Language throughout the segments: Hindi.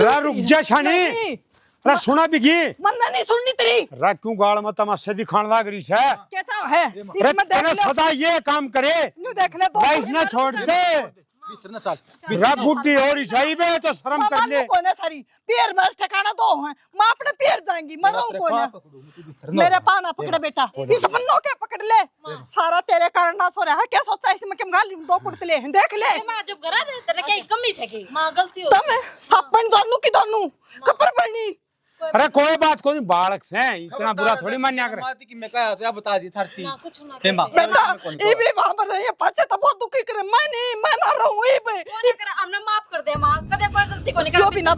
रा रुक जा छानी रा सुना बिगी मन्ना नहीं सुननी तेरी रा क्यों गाल में तमाशे दिखाने लग रही है कैसा है रे तेरे सदा ये काम करे नु देख ले तो गाइस ना छोड़ दे भीतर ना चल रा बुद्धि और ही सही बे तो शर्म कर ले कौन है थारी पैर मर ठिकाना दो है मां अपने पैर जाएंगी मरो कौन है मेरे पाना पकड़े बेटा इस बन्नो के पकड़ ले सारा तेरे कारण ना सो रहा है क्या सोचा इसमें के गाल दो कुड़तले हैं देख ले मां जब करा दे तेरे क्या कमी से की मां गलती हो तम सापन दोनों की दोनों खबर पड़नी अरे कोई बात कोई बालक से इतना बुरा थोड़ी मान्या करे माती की मैं कहा तो बता दी थरती ना कुछ ना हे मां बेटा ये भी वहां पर रही है पाछे तो बहुत दुखी करे मैं ना रहूं ये भी ये कर हमने माफ कर दे मां कदे कोई गलती को नहीं जो कर भी ना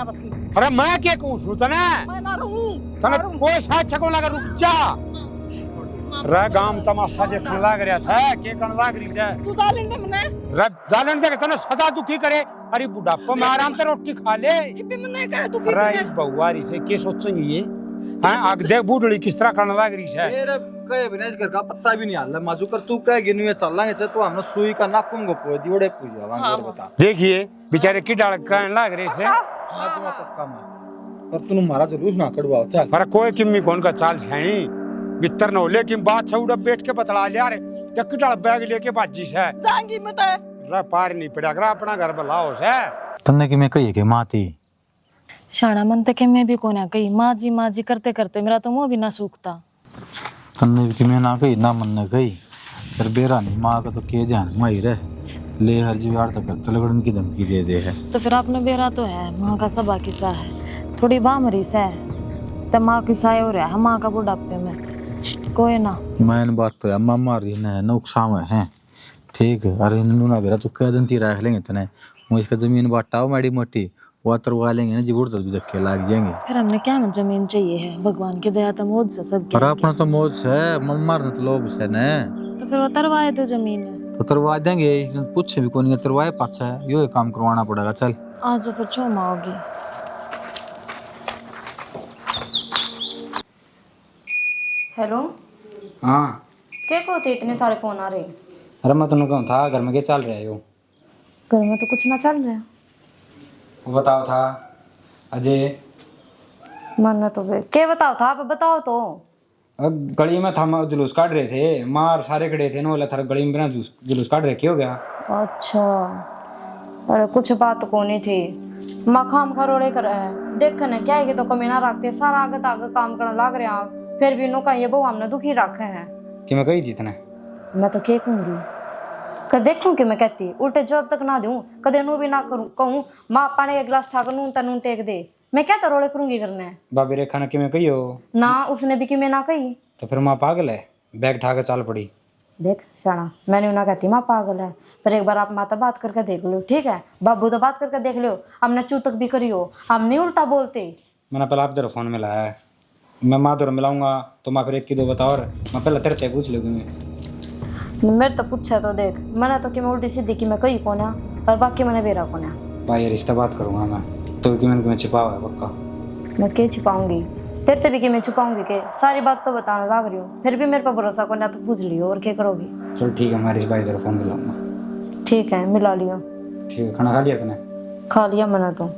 बस अरे मैं क्या कहूं सु तने मैं ना रहूं तने कोई साथ छको लगा रुक जा रे गाम तमाशा देखने लग रहा है के कण लग रही है तू जालिन दे मने रे जालन दे तने सदा दुखी करे अरे बुढ़ापा में आराम से रोटी खा ले ये भी मने कह दुखी अरे करे बहुआरी से के सोचेंगे ये हां आग देख बूढ़ड़ी किस तरह करने लग रही है मेरे कहे बिना इस घर का पत्ता भी नहीं हाल माजू कर तू कह गिनु ये चल लांगे तो हमने सुई का नाकुम गो पोदी ओड़े पूजा वांग बता देखिए बेचारे की डाल करने लग रहे से आज मैं पक्का मां पर तू मारा जरूर ना कड़वाओ चल पर कोई किम्मी कौन का चाल छाणी बितर न हो लेकिन बात छौड़ बैठ के बतला ले यार एक डाल बैग लेके बाजी से जाएंगी मैं तो रा पार नहीं पड़ा कर अपना घर बलाओ से तन्ने की मैं कही के माती शाना मन तक मैं भी कोना कही माँ जी करते करते मेरा तो मुंह भी ना सूखता तन्ने की मैं ना कही ना मन ने कही पर बेरा नहीं मां का तो के ध्यान मई रे ले हर जुगाड़ तक तो लगन की धमकी दे दे है तो फिर आपने बेरा तो है माँ का सबा किस्सा है थोड़ी बामरी से तो माँ किस्सा हो रहा है माँ का बुढ़ापे में कोई ना मैंने बात तो अम्मा मारी ने नुकसान है ठीक है अरे नू ना बेरा तू कह दंती रख लेंगे तने वो इसका जमीन बांटाओ मैडी मोटी वो तरवा लेंगे ना जिगुड़ तो भी धक्के लग जाएंगे फिर हमने क्या ना जमीन चाहिए है भगवान की दया तो मौज से सब पर अपना तो मौज है मम्मार ने तो लोभ से ने तो फिर उतरवाए तो जमीन है तो तरवा देंगे पूछे भी कौन तरवाए पाछा है यो काम करवाना पड़ेगा चल आज फिर छोमा होगी हेलो हाँ क्या को थे इतने सारे फोन आ रहे अरे मैं तुमको कहूँ था घर में क्या चल रहा है यो घर में तो कुछ ना चल रहा वो बताओ था अजय मानना तो बे क्या बताओ था आप बताओ तो अब गली में था जुलूस काट रहे थे मार सारे खड़े थे ना थर गली में बिना जुलूस काट रहे क्या हो गया अच्छा अरे कुछ बात को नहीं थी मखाम खरोड़े कर रहे हैं देखने क्या है कि तो कमी ना रखते सारा आगे तागे काम करने लग रहे हैं फिर भी नो का ये बहु हमने दुखी रखे हैं कि मैं कही थी इतने मैं तो क्या कहूंगी कद देखूं कि मैं कहती उल्टे जवाब तक ना दूं कदे नू भी ना करूं कहूं मां पानी एक गिलास ठाकर नून तनून टेक दे मैं क्या तरोड़े करूंगी करने भाभी रेखा ने कि मैं कही हो ना उसने भी कि मैं ना कही तो फिर माँ पागल है बैग उठा के चाल पड़ी देख शाना मैंने ना कहती माँ पागल है पर एक बार आप माता बात करके देख लो ठीक है बाबू तो बात करके देख लो हमने चूतक भी करी हो हम नहीं उल्टा बोलते मैंने पहले आप जरा फोन में लाया है मैं माँ तो मिलाऊंगा तो माँ फिर एक की दो बताओ और मैं पहले तेरे से पूछ लूँगी मैं मेरे तो पूछा तो देख मैंने तो कि मैं उल्टी सीधी की मैं कही कौन है और बाकी मैंने बेरा कौन है भाई रिश्ता बात करूँगा मैं तो कि मैंने छिपा हुआ है पक्का मैं क्या छिपाऊंगी तेरे से भी कि मैं छुपाऊंगी के सारी बात तो बताने लग रही हूँ फिर भी मेरे पर भरोसा कौन है तो पूछ लियो और क्या करोगी चल ठीक है मैं हरीश भाई तेरा फोन मिलाऊंगा ठीक है मिला लियो ठीक है खाना खा लिया तूने खा लिया मैंने तो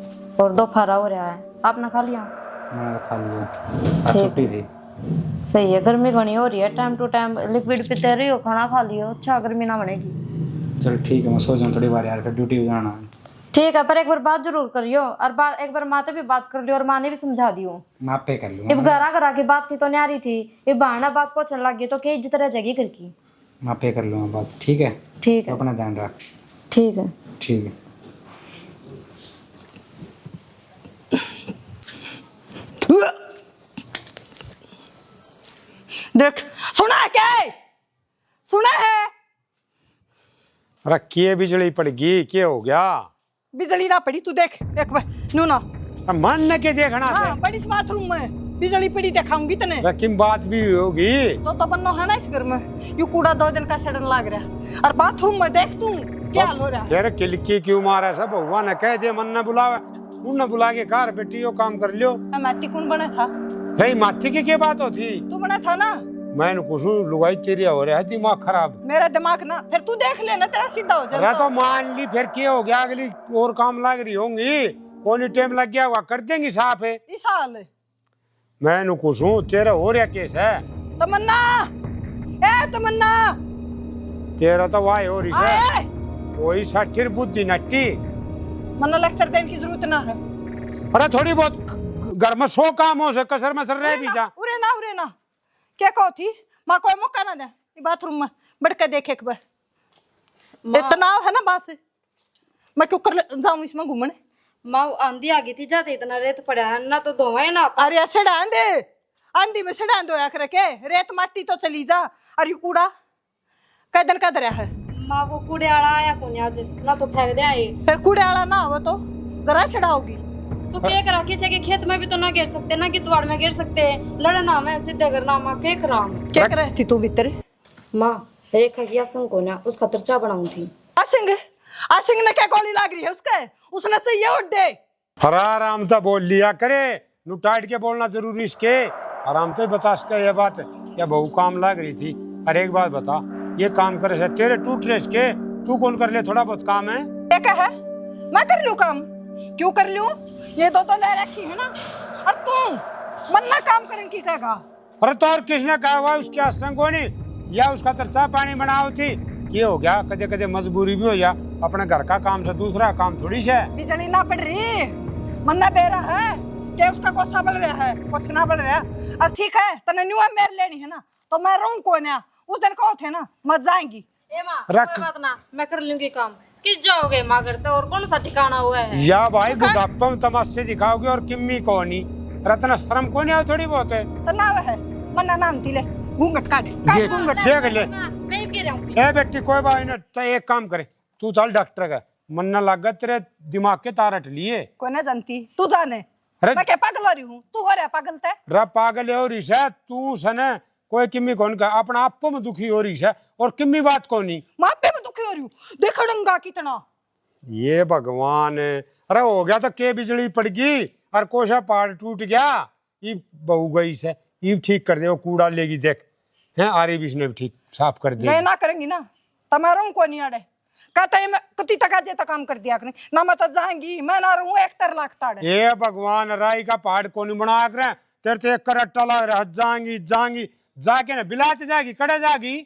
और दोपहर हो रहा है आपने खा लिया मैंने खा लिया आज छुट्टी थी सही है गर्मी घनी हो रही है टाइम टू टाइम लिक्विड पीते रही हो खाना खा लियो अच्छा गर्मी ना बनेगी चल ठीक है मैं सो जाऊँ थोड़ी बार यार फिर ड्यूटी पे जाना है ठीक है पर एक बार बात जरूर करियो और बात एक बार माँ से भी बात कर लियो और माँ ने भी समझा दियो मैं पे कर लूँगा अब घरा की बात थी तो न्यारी थी ये बहाना बात को चल लग गई तो क्या इज्जत रह जाएगी घर की मैं पे कर लूँगा बात ठीक है ठीक है अपना ध्यान रख ठीक है ठीक है देख सुना है क्या सुना है रखिए बिजली पड़ गई क्या हो गया बिजली ना पड़ी तू देख एक बार नू ना मन न के देखना हाँ बड़ी बाथरूम में बिजली पड़ी दिखाऊंगी तने लेकिन बात भी होगी तो बन्नो है ना इस घर में यू कूड़ा 2 दिन का सड़न लग रहा और बाथरूम में देख तू क्या हाल हो रहा है यार किलकी क्यों मारा सब भगवान ने कह दे मन न बुलावे उन बुला के कार बेटी यो काम कर लियो माटी कौन बना था नहीं माथी की क्या बात होती तू बना था ना मैंने कुछ लुगाई तेरी हो रहा है दिमाग खराब मेरा दिमाग ना फिर तू देख लेना तेरा सीधा हो अरे जाएगा तो मान ली फिर क्या हो गया अगली और काम लग रही होंगी कोनी टाइम लग गया हुआ कर देंगी साफ है। इस हाल मैं नु कुछ हूँ तेरा हो रहा केस है। तमन्ना, ए तमन्ना, तेरा तो वाई हो रही है आए वही सठिर बुद्धि नट्टी। मन्ना लेक्चर देने की जरूरत ना है। अरे थोड़ी बहुत घर में 100 काम हो से कसर मसर रह भी जा। उरे ना क्या कहो थी माँ कोई मौका ना दे बाथरूम में बैठ के देखे एक बार। इतना है ना बात से मैं क्यों कर जाऊं इसमें घूमने। माँ आंधी आ गई थी, जाते इतना रेत पड़ा है ना, तो धोवा ना। अरे ऐसे डाल दे, आंधी में से डाल दो या करके रेत माटी तो चली जा। अरे कूड़ा कैदन का दरिया है। माँ वो कूड़े वाला आया कौन आज, ना तो फेंक दे आए। फिर कूड़े वाला ना हो तो गरा छड़ाओगी तो क्या करा, किसी के खेत में भी तो ना गिर सकते, ना कितवाड़ में गिर सकते। लड़ना मैं सीधे करना माँ के करा। क्या कर रही थी तू भीतर। माँ रेखा की आसन को ना उसका तरचा बनाऊं थी। आसिंग ने क्या गोली लाग रही है उसके, उसने तो ये उड़ दे। आराम से बोल लिया करे, नु टाइट के बोलना जरूरी इसके। आराम से बता सके ये बात क्या बहू काम लग रही थी। अरे एक बात बता, ये काम करे से तेरे टूट रहे इसके, तू कौन कर ले थोड़ा बहुत काम है। ये क्या है, मैं कर लूं काम, क्यों कर लूं, ये दो तो ले रखी है ना। और तू मन्ना काम करने की कहेगा। अरे तो और किसने कहा हुआ उसके संग को नहीं, या उसका तरचा पानी बनाओ थी। ये हो गया कदे कदे मजबूरी भी हो जा, अपने घर का काम से दूसरा काम थोड़ी से बिजली ना पड़ रही, मन्ना बेरा है कि उसका गुस्सा बढ़ रहा है, कुछ ना बढ़ रहा। और ठीक है तने न्यू मेरे लेनी है ना, तो मैं रहूं कौन है। उस दिन कहो थे ना मत जाएंगी। ए माँ रख। कोई बात ना, मैं कर लूंगी काम। किस जाओगे माँ करते, और कौन सा ठिकाना हुआ है। या भाई बुढ़ापा में तमाशे दिखाओगे और किम्मी को नहीं, रत्ना शर्म को नहीं आओ थोड़ी बहुत है। तो ना है मन्ना नाम थी ले घूंघट काट ये घूंघट देख ले। मैं भी कह रहा हूँ। ए बेटी कोई बात नहीं, तो एक काम करे तू चल डॉक्टर का, मन्ना लगा तेरे दिमाग के तार हट लिए। कोई ना जानती तू जाने। अरे मैं क्या पागल हो रही हूँ, तू हो रहा पागल ते। रा पागल हो रही है तू सने, कोई किम्मी कौन का अपना आपको में दुखी हो रही है और किम्मी बात को नहीं। मापे में दुखी हो रही हूँ, देख डंगा कितना। ये भगवान, अरे हो गया तो के बिजली पड़ गई और कोशा पहाड़ टूट गया, ये बहू गई से ये ठीक कर दे, वो कूड़ा लेगी देख हैं आरी बीच ने भी ठीक साफ कर दे। मैं ना करेंगी ना तुम्हारा को नहीं अड़े कहता है मैं कति तक आज काम कर दिया करें ना, मैं तो जाएंगी मैं ना रहूं 1 लाख ताड़े। ये भगवान राई का पहाड़ को नहीं बना कर तेरे तो एक करट्टा लग रहा जाएंगी जाएंगी जाके ना बिलाते जाएगी कड़े जाएगी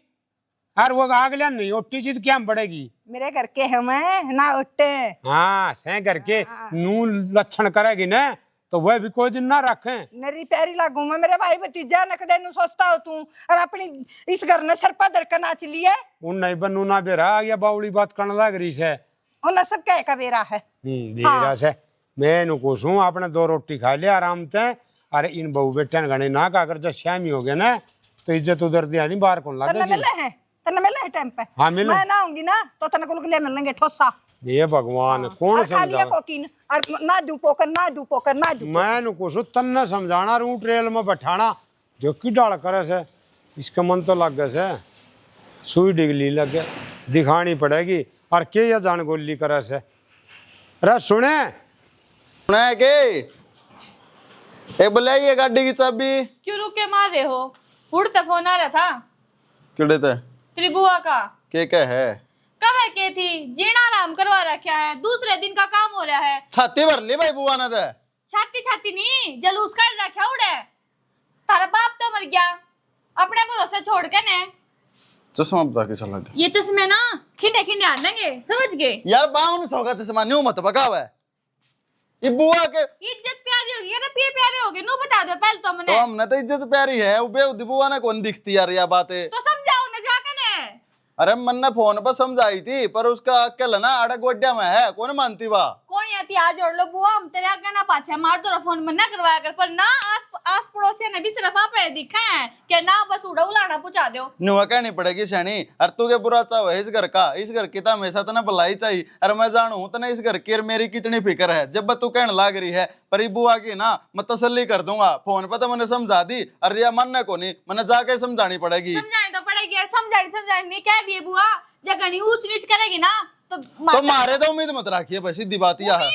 और वो अगले नहीं उठी चीज क्या बढ़ेगी। मेरे घर के है मैं ना उठते। हाँ सह करके नू लक्षण करेगी ना तो वह भी कोई दिन ना रखे। मेरी प्यारी लागू मैं मेरे भाई भतीजा नकदे नु सोचता हो तू और अपनी इस घर ने सर पर का नाच लिए। उन नहीं बनू ना बेरा या बावली बात करने लग रही है। उन सब क्या का बेरा है। बेरा से मैं नु कुछ हूँ अपने 2 रोटी खा लिया आराम से। अरे इन बहू बेटे घने ना का अगर जब श्यामी हो गया ना तो इज्जत उधर दिया नहीं बाहर कौन लगेगी। तने मिले है टाइम पे। हाँ मिले। मैं ना आऊंगी ना तो तने को ले मिलेंगे ठोसा। ये भगवान कौन समझा कोकिन और ना दू पोकर ना दू पोकर ना दू। मैं नु कुछ तन्ने समझाना रू ट्रेल में बैठाना जो की डाल करे से इसका मन तो लग गए से सुई डिगली लगे दिखानी पड़ेगी और के या जान गोली करे से। अरे सुने के ए बुलाइए गाड़ी की चाबी। क्यों रुके मार रहे हो? उड़ता फोन आ रहा था किड़े थे तेरी बुआ का। क्या है कब है के थी जीना आराम करवा रखा है, दूसरे दिन का काम हो रहा है। छाती भर ली भाई बुआ ने तो। छाती छाती नहीं जलूस कर रखा उड़े। तारा बाप तो मर गया अपने भरोसे छोड़ के ने। चश्मा बता के चला गया। ये चश्मे ना खिंडे खिंडे आनेंगे समझ गए यार बावन सौगा चश्मा न्यू मत बकावे ये बुआ के। इज्जत प्यारी होगी ना पिए प्यारे होगे नु बता दो पहले तो तो मने। हमने तो इज्जत प्यारी है उबे बुआ ने कौन दिखती यार ये बातें। तो समझाओ ना जाके ने। अरे मन ने फोन पर समझाई थी पर उसका अक्ल ना अड़क गोड्या में है कौन मानती बा। कौन आती आज जोड़ लो बुआ हम तेरे आगे ना पाछे मार दो फोन में ना करवाया कर पर ना आस पड़ोसियों ने भी सिर्फ आप दिखा है कि ना बस उड़ा उलाना पूछा दो। नुआ कहनी पड़ेगी शैनी अरे तू के बुरा चाव है इस घर का, इस घर की तो हमेशा तना भलाई चाहिए। अरे मैं जानू तना इस घर की मेरी कितनी फिक्र है जब तू कहने लाग रही है पर बुआ की ना मैं तसल्ली कर दूंगा फोन पर तो मैंने समझा दी। अरे या मानने को नहीं मैंने जाके समझानी पड़ेगी। समझानी तो पड़ेगी यार समझानी नहीं कह दिए बुआ जगह नहीं ऊंच नीच करेगी ना तो मारे तो उम्मीद मत रखिए भाई सीधी बात यह है।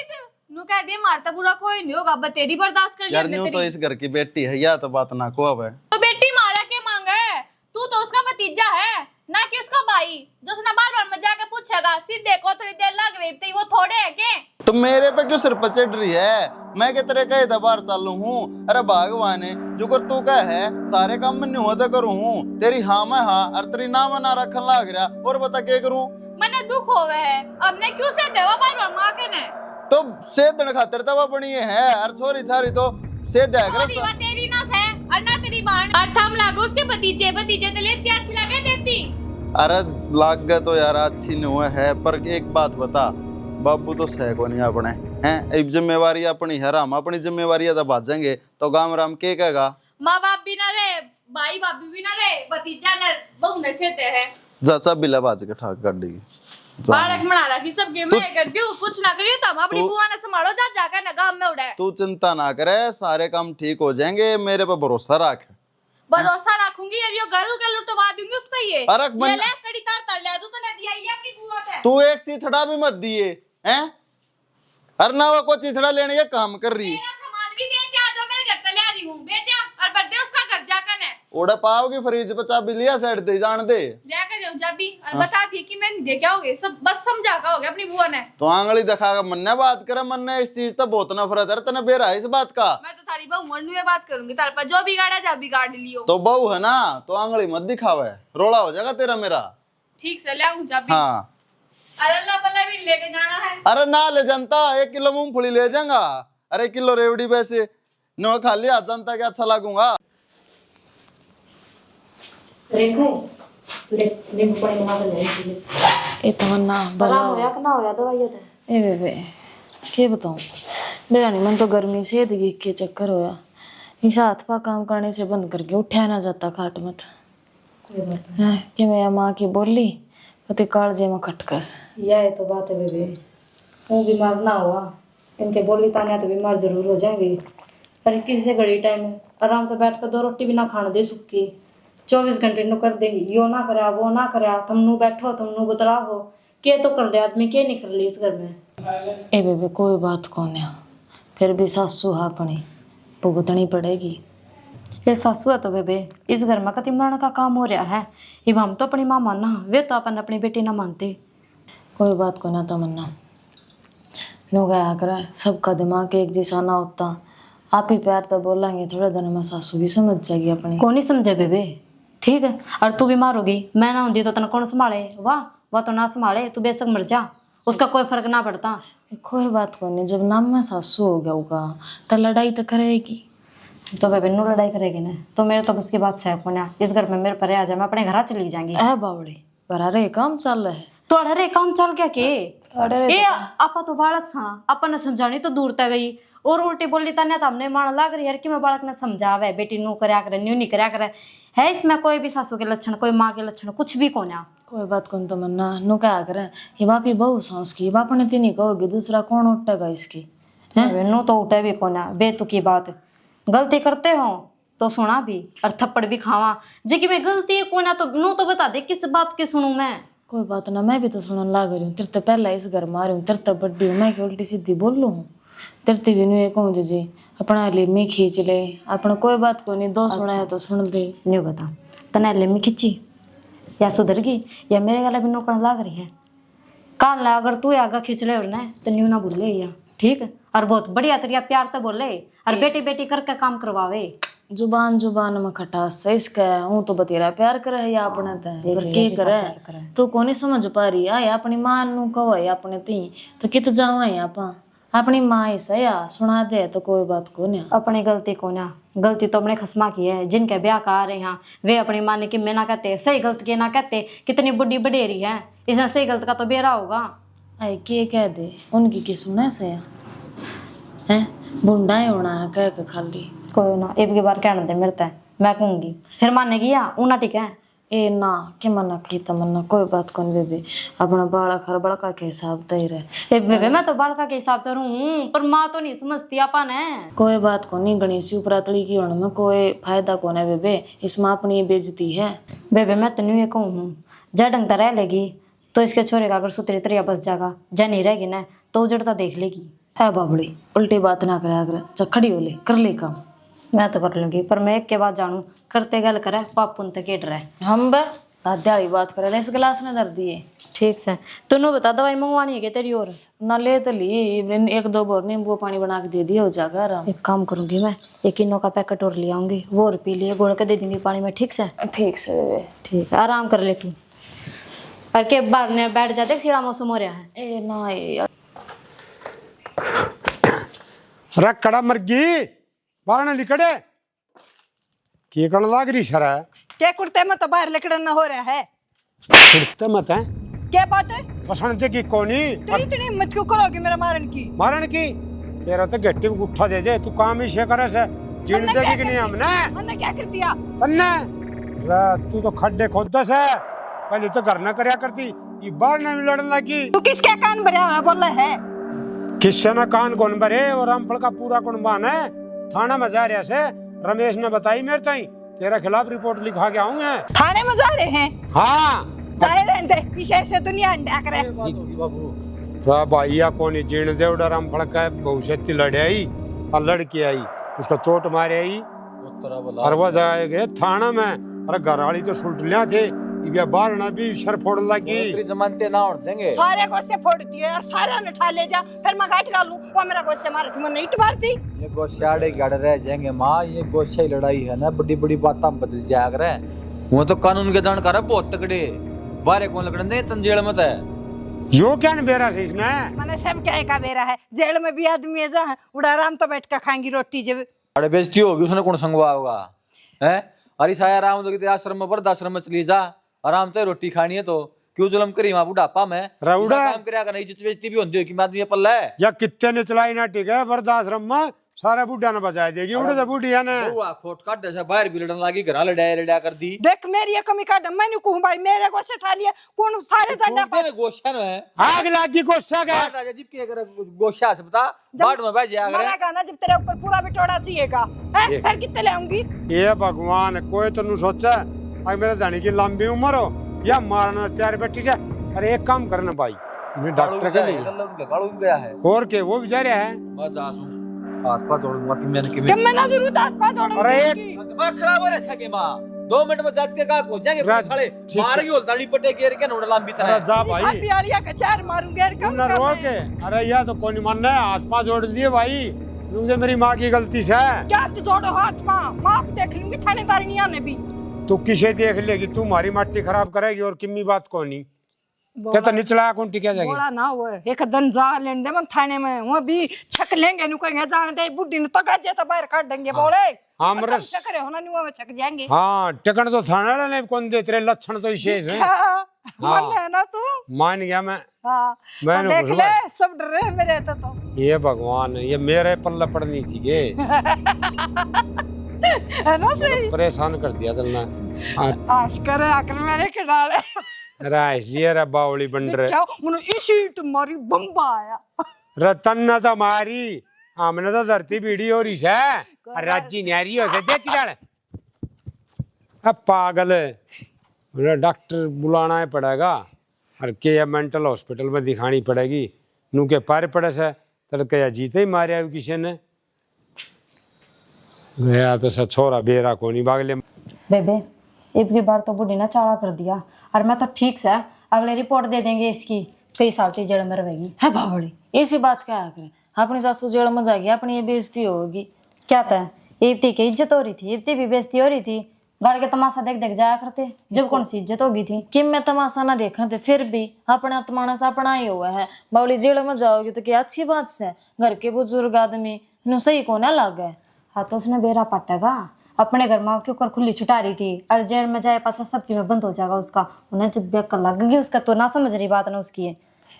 नु कह दिए मारता बुरा कोई नहीं होगा अब तेरी बर्दाश्त कर यार लेंगे न्यू तेरी। तो इस घर की बेटी है या तो बात ना को अब है। तो बेटी मारा के मांगे तू तो उसका भतीजा है ना कि उसका उसका भाई जो उसने बार बार में जाके पूछेगा सीधे को थोड़ी देर लग रही थी, वो थोड़े है के? तो मेरे पे क्यों सिर पर चढ़ रही है? मैं के तेरे कई दबार चालू हूँ। अरे भगवान है जो कर तू का है सारे काम में नहीं होता करूँ हूँ। तेरी हाँ मैं हाँ और तेरी ना मैं ना रखन लग रहा और बता क्या करूँ? मैंने दुख होवे है अब ने क्यों से देवा बार बार माँ के ने? तो सेधन खातिर दवा बनी है और छोरी छारी तो सेध है छोरी वा तेरी ना है और ना तेरी बहन और थम लागो उसके भतीजे भतीजे तो लेती अच्छी लगे देती। अरे लाग गए तो यार अच्छी नहीं हुआ है पर एक बात बता बाबू तो सह को नहीं अपने हैं अब जिम्मेवारी अपनी है हम अपनी जिम्मेवारी तो भाजेंगे तो गांव राम के कहेगा? माँ बाप भी ना रहे भाई भाभी भी ना रहे भतीजा न बहू न सेते है चाचा बिला बाज के ठाक कर दी बालक बना रखी सब गेम में करती हूँ कुछ ना करियो तो हम अपनी बुआ ने संभालो जा जाकर ना गांव में उड़े। तू चिंता ना करे सारे काम ठीक हो जाएंगे मेरे पे भरोसा रख। भरोसा रखूंगी यार यो घर के लुटवा दूंगी उस पे ये अरे ये ले कड़ी तार तर ले तू तो ने दिया ये अपनी बुआ पे। तू एक चिथड़ा भी मत दिए हैं अरे ना वो को चिथड़ा लेने के काम कर रही मेरा सामान भी बेचा जो मेरे घर से ले रही हूँ बेचा और बर्थडे उसका घर जाकर ने ओड़ा पाओगी फ्रिज पे चाबी लिया साइड दे जान दे लेकर जाऊं चाबी और बता थी कि मैं नहीं दे क्या हो गए सब बस समझा का हो गया अपनी बुआ ने। तो आंगली दिखागा मन्ने बात करे मन्ने इस चीज तो बहुत नफरत है तने बेरा है इस बात का। मैं तो थारी बहू मनु ये बात करूंगी तार पर जो बिगाड़ा जा बिगाड़ लियो तो बहू है ना तो आंगली मत दिखावे रोड़ा हो जाएगा तेरा मेरा। ठीक से ले आऊं चाबी। हाँ अरे अल्लाह पल्ला भी लेके जाना है। अरे ना ले जनता 1 किलो मूंगफली ले जाऊंगा अरे 1 किलो रेवड़ी वैसे नो खाली आ जनता क्या अच्छा लगूंगा। ए तमन्ना बला होया कि ना होया दवाई दे ए बेबे के बताऊं मेरा नहीं मन तो गर्मी से दगी के चक्कर होया इस हाथ पा काम करने से बंद करके उठा ना जाता खाट मत कोई बात नहीं कि मैं माँ की बोली पति कालजे में खटकस यह तो बात है बेबे वो बीमार ना हुआ इनके बोली ताने तो बीमार जरूर हो जाएंगे पर किसी घड़ी टाइम आराम से बैठ कर 2 रोटी भी ना खाने दे सुखी 24 घंटे नु कर देंगी यो ना करा वो ना करा तुम नु बैठो तुम नु बतला हो के तो कर ले आदमी के नहीं कर ली इस घर में। ए बेबे कोई बात कौन है फिर भी सासू हा अपनी भुगतनी पड़ेगी। ये सासू है तो बेबे इस घर में कति मरण का काम हो रहा है इब हम तो अपनी माँ मानना वे तो अपन अपनी बेटी ना मानते। कोई बात को ना तमन्ना नो गया कर सबका दिमाग एक जैसा ना होता आप ही प्यार तो बोलेंगे थोड़े दिन में सासू भी समझ जाएगी अपनी। कौन ही समझे बेबे ठीक है और तू बीमार होगी मैं ना होती तो तना कौन संभाले वाह तो ना संभाले तू बेशक मर जा उसका कोई फर्क ना पड़ता। कोई बात को नहीं जब नाम में सासू हो गया होगा तो लड़ाई तो करेगी तो बेबे नो लड़ाई करेगी ना तो मेरे तो बस की बात है कोना इस घर में मेरे परे आ जाए मैं अपने घर चली जाएंगी। है बावड़ी बरा रे काम चल रहा है तो अरे काम चल क्या के ए आपा तो बालक सा अपन ने समझानी तो दूर तक गई और उल्टी बोली ताने तो हमने मान लाग रही यार कि मैं बालक ने समझावे बेटी नु करया करे न्यू नहीं करया करे है इसमें कोई भी सासू के लक्षण कोई माँ के लक्षण कुछ भी कोना। कोई बात कौन तो मन्ना नु क्या करे ये बापी बहु सास की बाप ने तीन कहोगी दूसरा कौन उठेगा इसकी नो तो उठे भी कोना बेतु की बात गलती करते हो तो सुना भी और थप्पड़ भी खावा जी की मैं गलती कोना तो नो तो बता दे किस बात की सुनूं मैं। कोई बात ना मैं भी तो सुनने लग रही हूँ तेरे तो पहले इस घर में आ रही हूँ तेरे तो बड्डी हूँ मैं क्या उल्टी सीधी बोल लूँ तेरे भी नहीं कहूँ जी अपना लेमी खींच ले अपना कोई बात को नहीं दो सुना है तो सुन दे न्यू बता तना लेमी खींची या सुधर गई या मेरे गला भी नौकड़ लाग रही है काल ला अगर तू आगा खींच ले और ना तो न्यू ना बोले या ठीक है और बहुत बढ़िया तरिया प्यार तो बोले और बेटी बेटी करके काम करवावे जुबान जुबान में खटास है इसका हूँ तो बतेरा प्यार करे है या अपने ते पर के करे तो कौन समझ पा रही है अपनी मां नु कहो है अपने ती तो कित जावा है आपा अपनी माँ ही सया सुना दे तो कोई बात को नहीं अपनी गलती को ना गलती तो अपने खसमा की है जिनके ब्याह का आ रहे हैं वे अपनी माँ ने कि मैं ना कहते सही गलत के ना कहते कितनी बुढ़ी बडेरी है इसमें सही गलत का तो बेरा होगा। आई के कह दे उनकी की सुना सया है बुंडा ही होना है कह के खाली कोई ना एक बार कहने दे मेरे तय मैं कहूँगी फिर माने की या ऊना ठीक है ए ना के मना की तमन्ना कोई बात कौन बेबी अपना बालक हर बड़का के हिसाब दे रहे बेबे मैं तो बालका के हिसाब से रहूं पर माँ तो नहीं समझती अपन है। कोई बात को नहीं गणेश उपरातली की होने में कोई फायदा कौन है बेबे इसमें अपनी बेइज्जती है। बेबे मैं तो नहीं ये कहूँ हूँ जा ढंग रह लेगी तो इसके छोरे का अगर सुतरी तरिया बस जाएगा जा नहीं रहेगी ना तो उजड़ता देख लेगी। है बाबड़ी उल्टी बात ना करे अगर खड़ी हो ले कर ले काम मैं तो कर लूंगी, पर मैं एक के बाद जानू करते गल करे पापुन तक केट रहे हम बे दादी बात करे इस गिलास ने दर दिए। ठीक से तूने बता दवाई मंगवानी है क्या तेरी और? ना ले तो ली, एक दो बोर नींबू पानी बना के दे दिया हो जाएगा आराम। एक काम करूंगी मैं, एक इनो का पैकेट और ले आऊंगी, वो और पी लिए, घोल के दे दूंगी पानी में। ठीक से? ठीक से बेबे। ठीक है, आराम कर ले तू। पर के बाहर ने बैठ जाते, सीधा मौसम हो रहा है। ए ना यार रख कड़ा मर्गी बाहर न लिकड़े की कण लाग रही सर है क्या कुर्ते में तो बाहर लिकड़ना हो रहा है? कुर्ते मत है क्या बात है? पसंद की कोनी इतनी हिम्मत क्यों करोगे मेरा मारन की? मारन की तेरा तो गट्टी में गुट्ठा दे दे, तू काम ही शे करे से जीण देगी कि नहीं हमने? मैंने क्या कर दिया? तन्ने तू तो खड्डे खोददा से, पहले तो घर न करया करती, ये बाहर न लड़न लगी। तू किसके कान भरा है बोल है? किससे न कान कौन भरे, और रामफल का पूरा कौन बान है। थाना में जा रहे से रमेश ने बताई मेरे ताई, तेरा खिलाफ रिपोर्ट लिखा के आऊंगे। थाने में जा रहे हैं? हाँ जाए रहने दे, इसे से दुनिया ढाक रहे। भैया कोनी जीण दे उड़ा रामफल का बहु से लड़े आई और लड़की आई, उसका चोट मारे आई और वो जाए गए थाना में। अरे घर वाली तो सुल्टलिया थे, ये बाहर ना भी सर फोड़ लगी। जमानते ना और देंगे सारे गोसे फोड़ दिए यार, सारा न ठा ले जा, फिर मैं गाठ गालूं, वो मेरा गोसे मारे तुम नहीं मारती। ये गोश्याड़े गड़ रह जाएंगे माँ, ये गोश्या ही लड़ाई है ना, बड़ी बड़ी बात बदल जाया करे। वो तो कानून के जानकार है बहुत तगड़े, बारे कौन लगने दे तंजेल मत है। यो क्या न बेरा से इसमें मैंने सब क्या का बेरा है, जेल में भी आदमी है जा उड़ा आराम तो बैठ कर खाएंगी रोटी जब। अरे बेइज्जती होगी, उसने कौन संगवा होगा है? अरे साया आराम तो आश्रम में वृद्धाश्रम में चली जा, आराम से रोटी खानी है तो क्यों जुलम करी वहां बुढ़ापा में? रउड़ा काम करया कर, इज्जत बेइज्जती भी होती है कि आदमी पल्ला है या कितने ने चलाई ना, ठीक है वृद्धाश्रम में सारा बुढ़ा ने बचा देगी, उड़े तो बुढ़िया ने बुआ खोट काट जैसे बाहर भी लड़न लगी, घर लड़ा कर दी। देख मेरी ये कमी काट, मैंने कहूं भाई मेरे गोसे ठा लिए कौन सारे जंडा पर गोश्या है आग लागी गोस्सा का। राजा जी के अगर गोश्या से बता बाढ़ में बह जाया मरा गाना जब तेरे ऊपर पूरा बिटोड़ा दिएगा, फिर कितने लाऊंगी? ये भगवान कोई तो नहीं सोचा अगर मेरे जाने की लंबी उम्र हो या मारना तैयार बैठी जाए। अरे एक काम करना भाई, मैं डॉक्टर के लिए गया है और के वो बेचारे है हाथ पा जोड़ दूंगा कि मैंने जब मैं ना जरूर हाथ पा जोड़ूंगी। अरे दिमाग खराब हो रहा है मां, 2 मिनट में जात के का हो जाएंगे साले मार ही होल दाढ़ी पटे के के नोड़ा लंबी तरह जा भाई अभी आलिया का चार मारूंगी यार, कम ना रो के। अरे या तो कोई नहीं मानना है, हाथ पा जोड़ दिए भाई, मुझे मेरी माँ की गलती से। क्या तू जोड़ो हाथ माँ देख लूंगी थानेदार नहीं आने भी। तू किसे देख लेगी, तू हमारी मट्टी खराब करेगी और किम्मी बात को नहीं ते तो निचला कौन टिका जाएगी। बोला ना वो एक दिन जा लेने दे मन थाने में, वो भी छक लेंगे नु कहेंगे जाने दे बुड्ढी ने तका जे तो बाहर काट देंगे बोले हम रस करे होना नहीं वो छक जाएंगे। हाँ टिकट तो थाने वाले ने कौन दे, तेरे लक्षण तो विशेष हैं। मान है ना तू? मान गया मैं। हाँ मैंने देख कुछ ले सब डर रहे हैं मेरे तो ये भगवान ये मेरे पल्ला पड़नी थी के है ना सही परेशान कर दिया तुमने। आश करे आकर मेरे के डाले अरे इसलिए रे बावली बन रहे क्या मुने इसी तुम्हारी बम्बा आया रतन न तो मारी हमने तो धरती बीड़ी हो रही है, राजी न्यारी हो से देख डाल। अब पागल है, डॉक्टर बुलाना ही पड़ेगा और के मेंटल हॉस्पिटल में दिखानी पड़ेगी। नू के पार पड़े से तड़के या जीते ही मारे किसी ने गया तो सा छोरा बेरा को नहीं भागले। बेबे एक की बार तो बुढ़ी ने चाड़ा कर दिया, और मैं तो ठीक से अगले रिपोर्ट दे देंगे इसकी, कई साल से जेल में रहेगी। है बावड़ी ऐसी बात क्या करे, अपनी सासू जेल में जाएगी, अपनी ये बेइज्जती होगी। क्या था इब्ती की इज्जत हो रही थी, इब्ती भी बेइज्जती हो रही थी, गाड़ के तमाशा देख देख जाया करते, जब कौन सी इज्जत होगी थी। कि मैं तमाशा ना देखा थे, फिर भी अपना तो मानस अपना ही हुआ है। बावड़ी जेल में जाओगी तो क्या अच्छी बात से, घर के बुजुर्ग आदमी नु सही को ना लग गए। हाँ तो उसने बेरा पाटेगा, अपने घर माँ के ऊपर खुली छुटा रही थी, और जेल में जाए पाछा सबकी में बंद हो जाएगा उसका। उन्हें जब बेकर लगेगी उसका तो ना समझ रही बात ना उसकी है।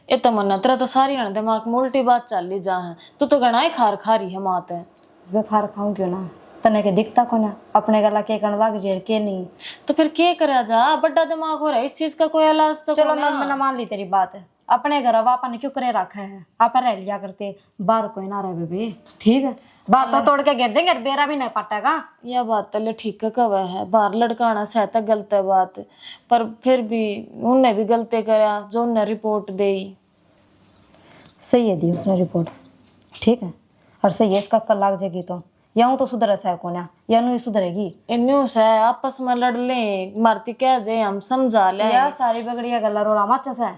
ये तो मन्ना तेरा तो सारी दिमाग में उल्टी बात चल ली जा है, तू तो घना ही खार खा रही है मात है। वे खार खाऊं क्यों ना, तने के दिखता को ना अपने गला के कण लग जेल के नहीं तो फिर क्या करा जा, बड़ा दिमाग हो रहा है, इस चीज का कोई इलाज तो चलो मैं मान ली तेरी बात है, अपने घर अब आपने क्यों करे रखा है, आप रह लिया करते, बाहर कोई ना रहे बेबी, ठीक है। बाहर तो तोड़ के गिर देंगे, बेरा भी नहीं पटेगा। यह बात तो ठीक कवा है, बाहर लड़काना सहता गलत है बात, पर फिर भी उनने भी गलती करा जो उनने रिपोर्ट दी। सही है दी उसने रिपोर्ट, ठीक है, और सही है इसका कल लाग जाएगी तो यूं तो सुधर है को ना या नु सुधरेगी इन्नू से आपस में लड़ ले मारती क्या जे हम समझा ले या सारी बगड़िया गल्ला रोला मत से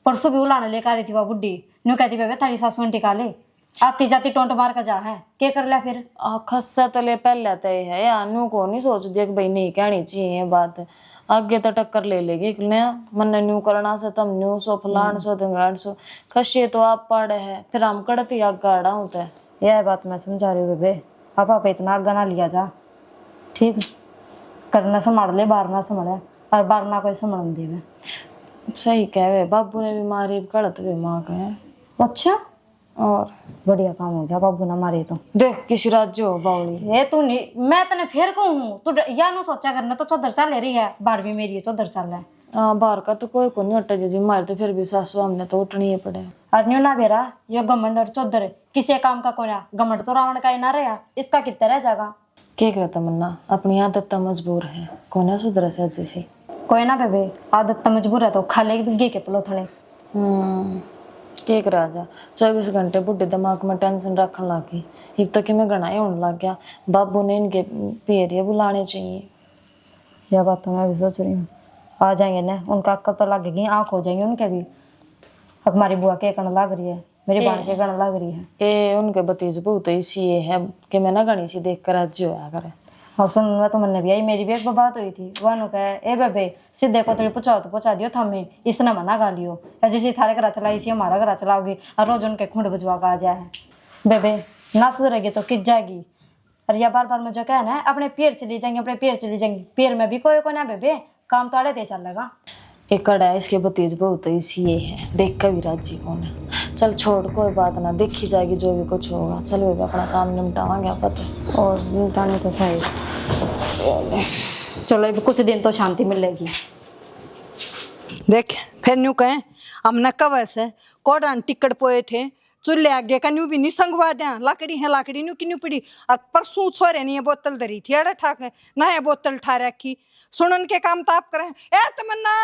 परसों भी उलाने लेकर आई थी वो बुड्ढी नु कहती बेबे थारी सासू ने टिका ले आती जाती टोंट मार का जा है क्या कर लिया फिर खस्सा तले पहले तय है या नू को नहीं सोच दिया कि भाई नहीं कहनी चाहिए बात आगे तो टक्कर ले लेगी मन न्यू करना से तम न्यू सो फलान सो दंगान सो खस्से तो आप पड़े है फिर हम कड़ती आग गाड़ा होता है। यह बात मैं समझा रही हूँ बेबे आप इतना आगा ना लिया जा ठीक करना संभाल ले बाहर ना संभाले और बाहर ना कोई संभाल दे सही कहे बाबू ने भी मारी गलत भी माँ कहे अच्छा और बढ़िया काम हो गया बाबू ना मारे तो देख किसी राज्य हो बावली ये तू नहीं मैं तने फिर कहूँ तू या नु सोचा करना तो चौधर चल रही है बाहर भी मेरी चौधर चल रहा है बाहर का तो कोई को नहीं हटा जी मारे तो फिर भी सासू हमने तो उठनी ही पड़े और न्यू ना बेरा ये घमंड और चौधर किसी काम का कोना घमंड तो रावण का ही ना रहा इसका कितना रह जाएगा क्या करता मन्ना अपनी आदत तो मजबूर है कोना सुधर से जैसी कोई ना बेबे आदत तो मजबूर है तो खा लेगी गे के पलो थने क्या करा जा 24 घंटे बुढ़े दिमाग में टेंशन रखने लगी एक तक मैं गणाई होने लग गया बाबू ने इनके पेरिए बुलाने चाहिए। यह बात तो मैं भी सोच रही हूँ आ जाएंगे ना उनका अक्ल तो लगेगी आँख हो जाएंगे उनके भी अब हमारी बुआ के कण लग रही है मेरी बहन के कण लग रही है ये उनके भतीज बहुत इसी है कि मैं ना गणी सी देख कर आज होया करे और सुन मैं तो मन भी आई मेरी भी एक बात हुई थी वह कहे ए बेबे सीधे को तो पहुंचा दियो थमे इसने मना गा लियो या जिसे थारे घर चलाई इसी हमारा घर चलाओगी और रोज उनके खुंड बजवा का आ जाए बेबे ना सुधरेगी तो किस जाएगी और या बार बार मुझे कहना है अपने पैर चली जाएंगे अपने पैर चली जाएंगी पैर में भी कोई को ना बेबे काम तो अड़े दे चलेगा एक कड़ा है इसके भतीज बहुत इसी है देख कर भी राजी कौन है चल छोड़ कोई बात ना देखी जाएगी जो भी कुछ होगा चलो अपना काम निपटावांगे पता और निपटाने तो सही चलो कुछ दिन तो शांति मिलेगी देख फिर न्यू कहें हमने कब ऐसे कोडान टिकट पोए थे चूल्हे आगे का न्यू भी नहीं संगवा दें लाकड़ी है लाकड़ी न्यू की न्यू पड़ी और परसों छोरे नहीं बोतल धरी थी अरे ठाक नया बोतल ठा रखी सुनन के काम तो आप करें ए तमन्ना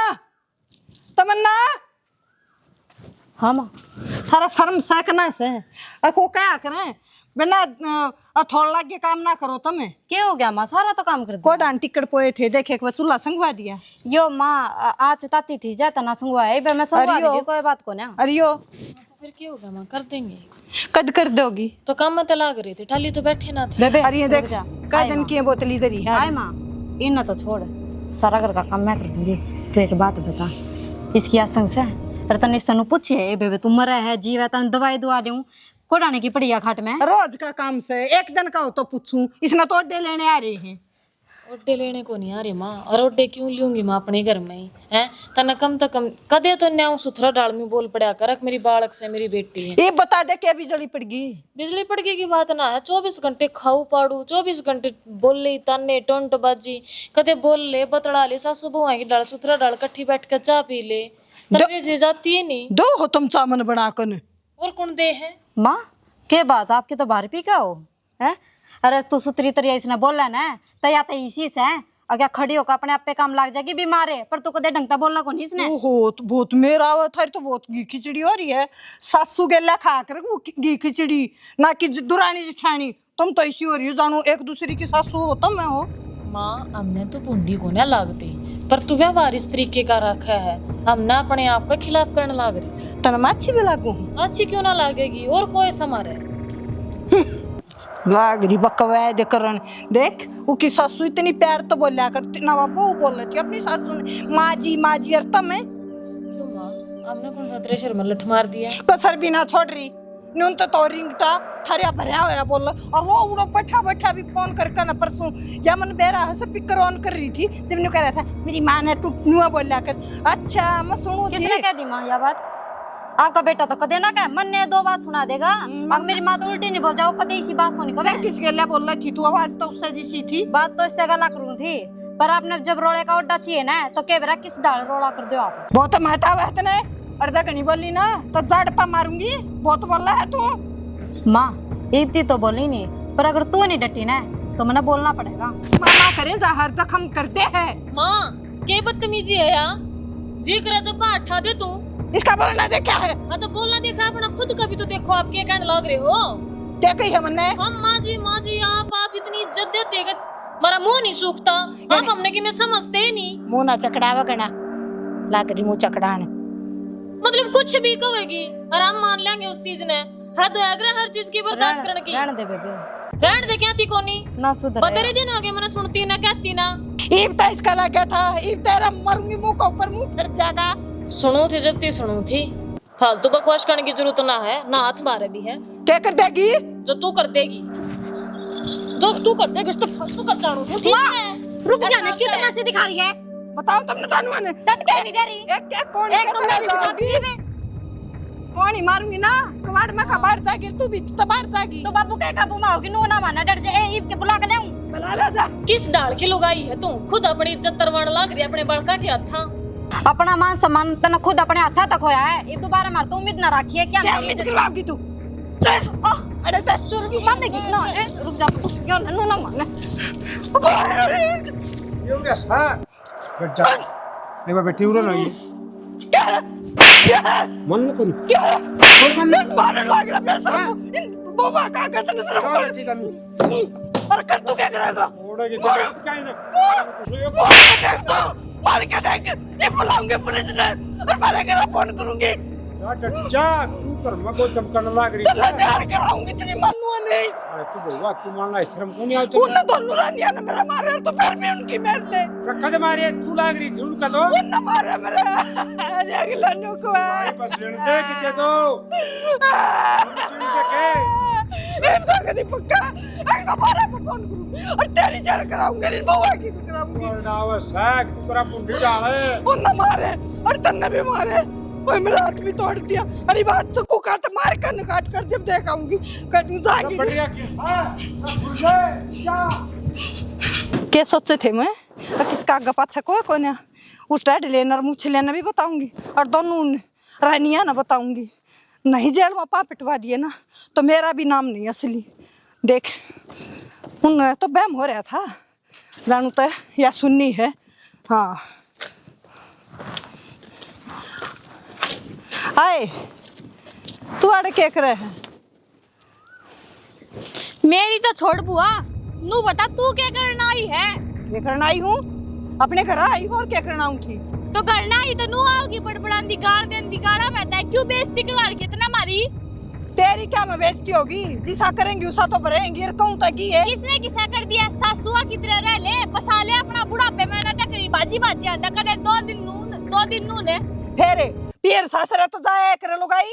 तमन्ना हाँ माँ थारा शर्म सकना से को क्या करें बिना थोड़ा लागे काम ना करो तुम्हें क्या हो गया माँ सारा तो काम कर कोडान टिकट पोए थे देखे एक चूल्हा संगवा दिया यो माँ आज ताती थी जाता ना संगवा है मैं संगवा दी कोई बात को ना अरे यो फिर क्या होगा माँ कर देंगे कद कर दोगी तो काम में तो लाग रही थी ठाली तो बैठे ना थे बेबे अरे ये देख कई दिन की बोतल इधर ही है आए माँ इन तो छोड़ सारा घर का काम मैं कर दूंगी तो एक बात बता इसकी आसंग से रतन इस तनु पूछे ए बेबे तुम मरा है जीव है तन दवाई दुआ दूं कोडाने की पड़िया खाट में रोज का काम से एक दिन का हो तो पूछूं इसने तो अड्डे लेने आ रहे हैं ओड्डे लेने को नहीं आ रही माँ और ओड्डे क्यों लूंगी माँ अपने घर में ही है तना कम तो कम कदे तो न्याऊ सुथरा डाल में बोल पड़ा कर मेरी बालक से मेरी बेटी है ये बता दे क्या बिजली पड़ गई बिजली पड़ गई की बात ना है 24 घंटे खाऊ पाड़ू 24 घंटे बोल ले ताने टोंट बाजी कदे बोल ले बतड़ा ले सासू बुआ की डाल सुथरा डाल कट्ठी बैठ कर चाय पी ले तभी जी जाती है नहीं दो हो तुम सामन बना कर और कौन दे है माँ के बात आपकी तो बाहर पी का हो है अरे तू सुतरी तरिया इसने बोला ना तया तो इसी से अगर खड़ी होकर अपने आप पे काम लग जाएगी बीमार है पर तू कदे ढंगता बोलना को नहीं इसने ओहो तो बहुत मेरा हुआ था तो बहुत घी खिचड़ी हो रही है सासू गेला खा कर वो घी खिचड़ी ना कि दुरानी जिठानी तुम तो ऐसी हो रही हो जानू एक दूसरे की सासू हो तो मैं हो माँ हमने तो बूंदी को ना लागती पर तू व्यवहार इस तरीके का रखा है हम ना अपने आप के खिलाफ करने लाग रही थी तना अच्छी भी लागू अच्छी क्यों ना लागेगी और कोई समारे लाग रही बकवाद करन देख वो की सासू इतनी प्यार तो बोलिया कर ना बाबू बोल रही थी अपनी सासू ने माँ जी और तमें क्यों माँ हमने कौन सा थ्रेशर में लठ मार दिया कसर भी ना छोड़ रही नुन तो रिंगटा हरिया भरिया होया बोल और वो उड़ो बैठा भी फोन करके ना परसों या मन बेरा से पिकर ऑन कर रही थी जब ने कह रहा था मेरी माँ ने तू नुआ बोलिया कर अच्छा मैं सुनू थी किसने कह दी माँ यह बात आपका बेटा तो कदे ना कहे मन ने 2 बात सुना देगा अब मेरी माँ तो उल्टी नहीं बोल जाओ कदे इसी बात को नहीं मैं किस गेले बोल रही थी तू आवाज तो उससे जैसी थी बात तो इससे गला करूँ थी पर आपने जब रोड़े का उड्डा चाहिए ना तो के बेरा किस डाल रोड़ा कर दो आप बहुत महता हुआ है तने अर्जा कहीं बोली ना तो जड़ पा मारूंगी बहुत बोल रहा है तू माँ इतनी तो बोली नहीं पर अगर तू नहीं डटी ना तो मैंने बोलना पड़ेगा मामा करें जहर जख्म करते हैं माँ क्या बदतमीजी है यार जी करे जब हटा दे तू इसका बोलना दे क्या है हाँ तो बोलना देखा अपना खुद का भी तो देखो आप क्या कहने लग रहे हो क्या कही है मन्ने? हम माँ जी आप इतनी इज्जत देते हैं, हमारा मुंह नहीं सूखता। आप हमने कि मैं समझते ही नहीं। मुंह ना चकड़ावा गना, लाग रही मुंह चकड़ाने। मतलब कुछ भी कहेगी और हम मान लेंगे उस चीज ने। हद है अगर हर चीज की बर्दाश्त करने की। रहने दे बेबे, रहने दे क्या थी कोनी ना सुधर बतेरे दिन हो गए मैंने सुनती ना कहती ना। ईब तो इसका लगा था, ईब तेरा मरूंगी मुंह का ऊपर मुंह फिर जाएगा। सुनो थी जब ती सुनो थी, फालतू बकवास करने की जरूरत ना है, ना हाथ मारे भी है। क्या कर देगी? जो तू कर देगी, जो तू कर देगी तो फालतू कर जानो तू ठीक है। रुक जाने की तमाशे दिखा रही है। बताओ तुमने तानुआ ने टट के नहीं दे रही। एक क्या कौन एक तो मैं भी कौन ही मारूंगी ना, कबाड़ में का बाहर जाएगी, तू भी तो बाहर जाएगी। तो बाबू कह काबू में होगी, नो ना माना डर जाए। ईद के बुला के ले बुला ले जा। किस डाल की लुगाई है तू? खुद अपनी इज्जत तरवान लाग रही अपने बड़का के हाथा। अपना मान सम्मान तने खुद अपने हाथा तक होया है। ये दोबारा मार तो उम्मीद ना रखी है क्या क्या उम्मीद करवाओगी तू? अरे तू मानेगी ना? रुक जा, क्यों नो ना माने। ये उरे सा बैठ जा, नहीं मैं बेटी उरे नहीं मन न करू मारने लग रहा पैसा इन बाबा का करते न सिर्फ और कर तू क्या करेगा? ओड़े के क्या है मार के देख, ये बुलाऊंगे पुलिस ने और मारेगा, फोन करूंगी। जा तू कर मगो चमकन लाग रही है। जार कराऊंगी तेरी मन्नू नहीं। अरे तू बोलवा तू मानना शर्म को नहीं आती? उन दोनों रानिया ने मेरा मारे तो फिर भी उनकी मेर ले रखा दे मारे तू लाग रही झूठ का तो उन मारे मेरे अगला नुको है बस लेने के दो इन तो कभी पक्का ऐसा मारे पर फोन करूं और तेरी जार कराऊंगी, इन बउआ की भी कराऊंगी। और डावा साग तू करा पुंडी डाले उन मारे और तन्ने भी मारे, ओए मेरा हाथ भी तोड़ दिया। अरे बात तो को काट मार कर काट कर जब देखाऊंगी कटू जाएगी। बढ़िया क्या सोचे थे मैं किसका आगे पाछा कोई कोने उस रेड लेनर मुझे लेना भी बताऊंगी और दोनों रानियां ना बताऊंगी। नहीं जेल में पा पिटवा दिए ना तो मेरा भी नाम नहीं असली। देख उन तो बहम हो रहा था जानू तो या सुननी है। हाँ आए तू आड़े क्या कर रहे है? मेरी तो छोड़ बुआ, नू बता तू क्या करना आई है? क्या करना आई हूँ? अपने घर आई हूँ और क्या करना हूँ थी? तो करना ही तो नू आओगी बड़बड़ांदी गाड़ देंदी गाड़ा मैं तय क्यों बेइज्जती करवा रही कितना मारी? तेरी क्या मैं बेइज्जती होगी? जिसा करेंगी उसा तो भरेंगी। कहूँ तक ही है किसने किसा कर दिया? सासुआ की तरह रह ले, बसा ले अपना बुढ़ापे में नाटक करी बाजी बाजी आंडा करे दो दिन नू ने फेरे पियर सासरे तो जाए कर लुगाई।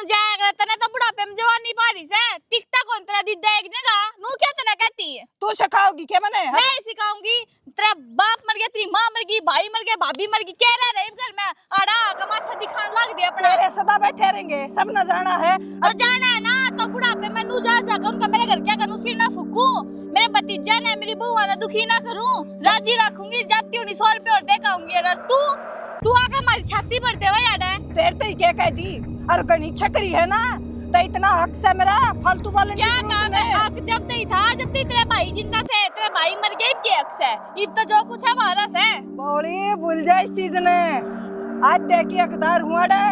जाया कर तने तो बुढ़ापे में जवानी पारी से टिकता कौन तेरा दी देख देगा नू क्या तेरा कहती है? तू सिखाओगी क्या मैंने? मैं सिखाऊंगी। तेरा बाप मर गया, तेरी माँ मर गई, भाई मर गया, भाभी मर गई, कह रहा रहे घर में आड़ा का माथा दिखाने लग दिया अपना। तेरे सदा बैठे रहेंगे सब न जाना है। तो जाना है ना तो बुढ़ापे में नू जा जाकर उनका मेरे घर क्या करूं? सिर ना फूकूं, मेरे भतीजा ने मेरी बुआ ने दुखी ना करूं, राजी रखूंगी, जाती हूं 100 रुपए और देखाऊंगी। अगर तू आके हमारी छाती पर देवा याद है तेरे तो ही क्या कह दी और गणी छकरी है ना तो इतना हक से मेरा फालतू वाले क्या काम है? हक जब तक था जब तक तेरे भाई जिंदा थे, तेरे भाई मर गए के हक से अब तो जो कुछ है हमारा से बोली भूल जाए इस चीज ने। आज देखिए हकदार हुआ डे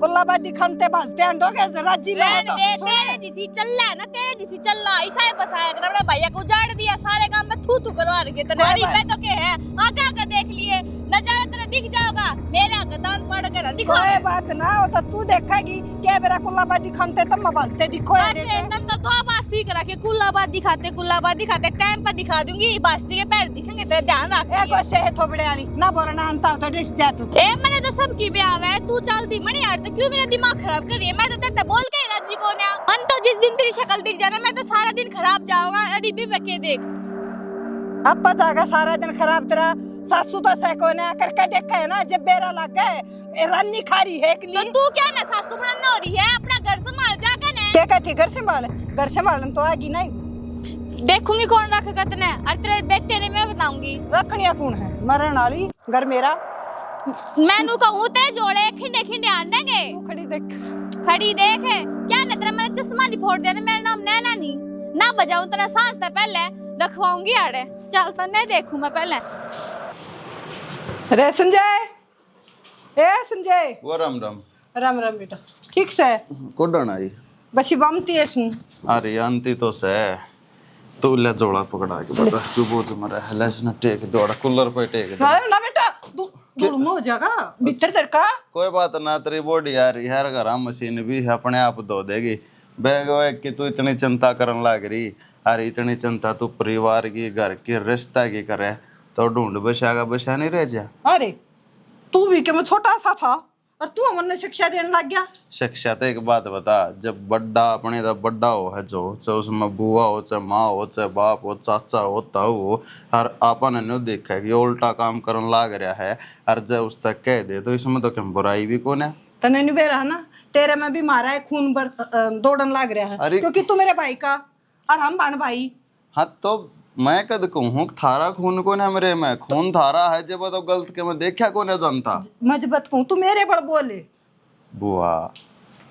कुल्लाबादी खानते बाजते अंडो के राज्जी में रहने दे, तेरे जिसी चल रहा है ना, तेरे जिसी चल रहा ऐसा है बसाया कर अपने भैया को उजाड़ दिया, सारे काम में थू थू करवा रखे तनारी पे तो के है आगे आगे देख लिए नजारा तेरा दिख जाएगा। मेरे आगे दान पड़ कर ना दिखा कोई बात ना हो तो तू देखेगी क्या मेरा कुल्लाबादी खानते तब मैं बाजते दिखो ऐसे तन तो दो बार सीख रखे कुल्लाबाद दिखाते टाइम पर दिखा दूंगी बास्ती के पैर दिखेंगे तेरा ध्यान रख। ए कोई से थोबड़े वाली ना बोलना अंता तो डिट जा तू। ए मैंने तो सबकी ब्याह है, तू चल दी मणि यार तो क्यों मेरा दिमाग खराब कर रही है? मैं तो तेरे बोल के राजी को ना मन तो जिस दिन तेरी शक्ल दिख जाना मैं तो सारा दिन खराब जाऊंगा। अरे भी बके देख अब पता का सारा दिन खराब तेरा सासू तो से को ना करके देखा है ना जब बेरा लग गए रानी खारी है कि तो तू क्या ना सासू बनना हो रही है? अपना घर संभाल जाकर ना क्या कहती घर संभालन तो आगी नहीं देखूंगी कौन रखेगा तने और तेरे बेटे ने मैं बताऊंगी रखनिया कौन है मरण वाली घर मेरा। मैनू कहूं तेरे जोड़े खिंडे खिंडे आंडेंगे खड़ी देख क्या ना तेरा मेरा चश्मा नहीं फोड़ देना, मेरा नाम नैना नहीं ना बजाऊं तेरा सांस से पहले रखवाऊंगी आड़े चल तो नहीं देखूं मैं पहले। रे संजय वो राम राम राम राम बेटा ठीक से कोडन आई बसी बमती है सू अरे अंति तो से तू ले जोड़ा पकड़ा के बता तू बोझ मरा है लेसन टेक जोड़ा कूलर पे टेक दे। ना बेटा जुल्म हो जाएगा भीतर तेरे का। कोई बात ना, तेरी बॉडी आ रही है, घर मशीन भी है, अपने आप धो देगी। बैग वैग की तू इतनी चिंता करने लग रही, अरे इतनी चिंता तू परिवार की, घर की, रिश्ता की करे तो ढूंढ बसागा, बसा नहीं रह जा। अरे तू भी क्या मैं छोटा सा था और तू हमने शिक्षा देने लग गया। शिक्षा तो एक बात बता, जब बड्डा अपने तो बड्डा हो है जो, चाहे उसमें बुआ हो, चाहे माँ हो, चाहे बाप हो, चाचा हो, ताऊ हो, और आपन ने देखा है कि उल्टा काम करने लग रहा है, और जब उस तक कह दे तो इसमें तो क्या बुराई भी कौन है। तने नहीं बेरा ना, तेरे में भी मारा है खून दौड़न लग रहा है, अरे क्योंकि तू मेरे भाई का और हम बहन भाई। हाँ तो मैं कद कहूँ थारा खून कौन है, मेरे में खून थारा है, जब तो गलत के मैं देखा कौन है जनता। मजबत कहूँ तू मेरे बड़ बोले। बुआ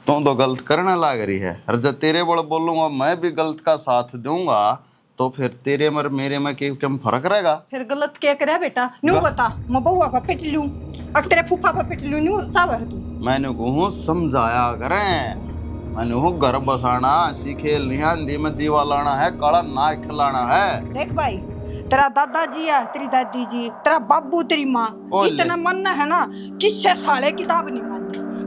तुम तो गलत करने लग रही है, और जब तेरे बड़ बोलूंगा मैं भी गलत का साथ दूंगा तो फिर तेरे में मेरे में क्या फर्क रहेगा। फिर गलत क्या करे बेटा, न्यू बता, मैं बउआ पर पिट लूं और तेरे फूफा पर पिट लूं, न्यू चाव है तू। मैंने कहूँ समझाया करें, मैंने कहूँ घर बसाना सीखे लिहांदी में दीवा लाना है, काला ना खिलाना है। देख भाई, तेरा दादाजी है, तेरी दादी जी, तेरा बाबू, तेरी माँ, इतना मन है ना किससे साले किताब नहीं मानी।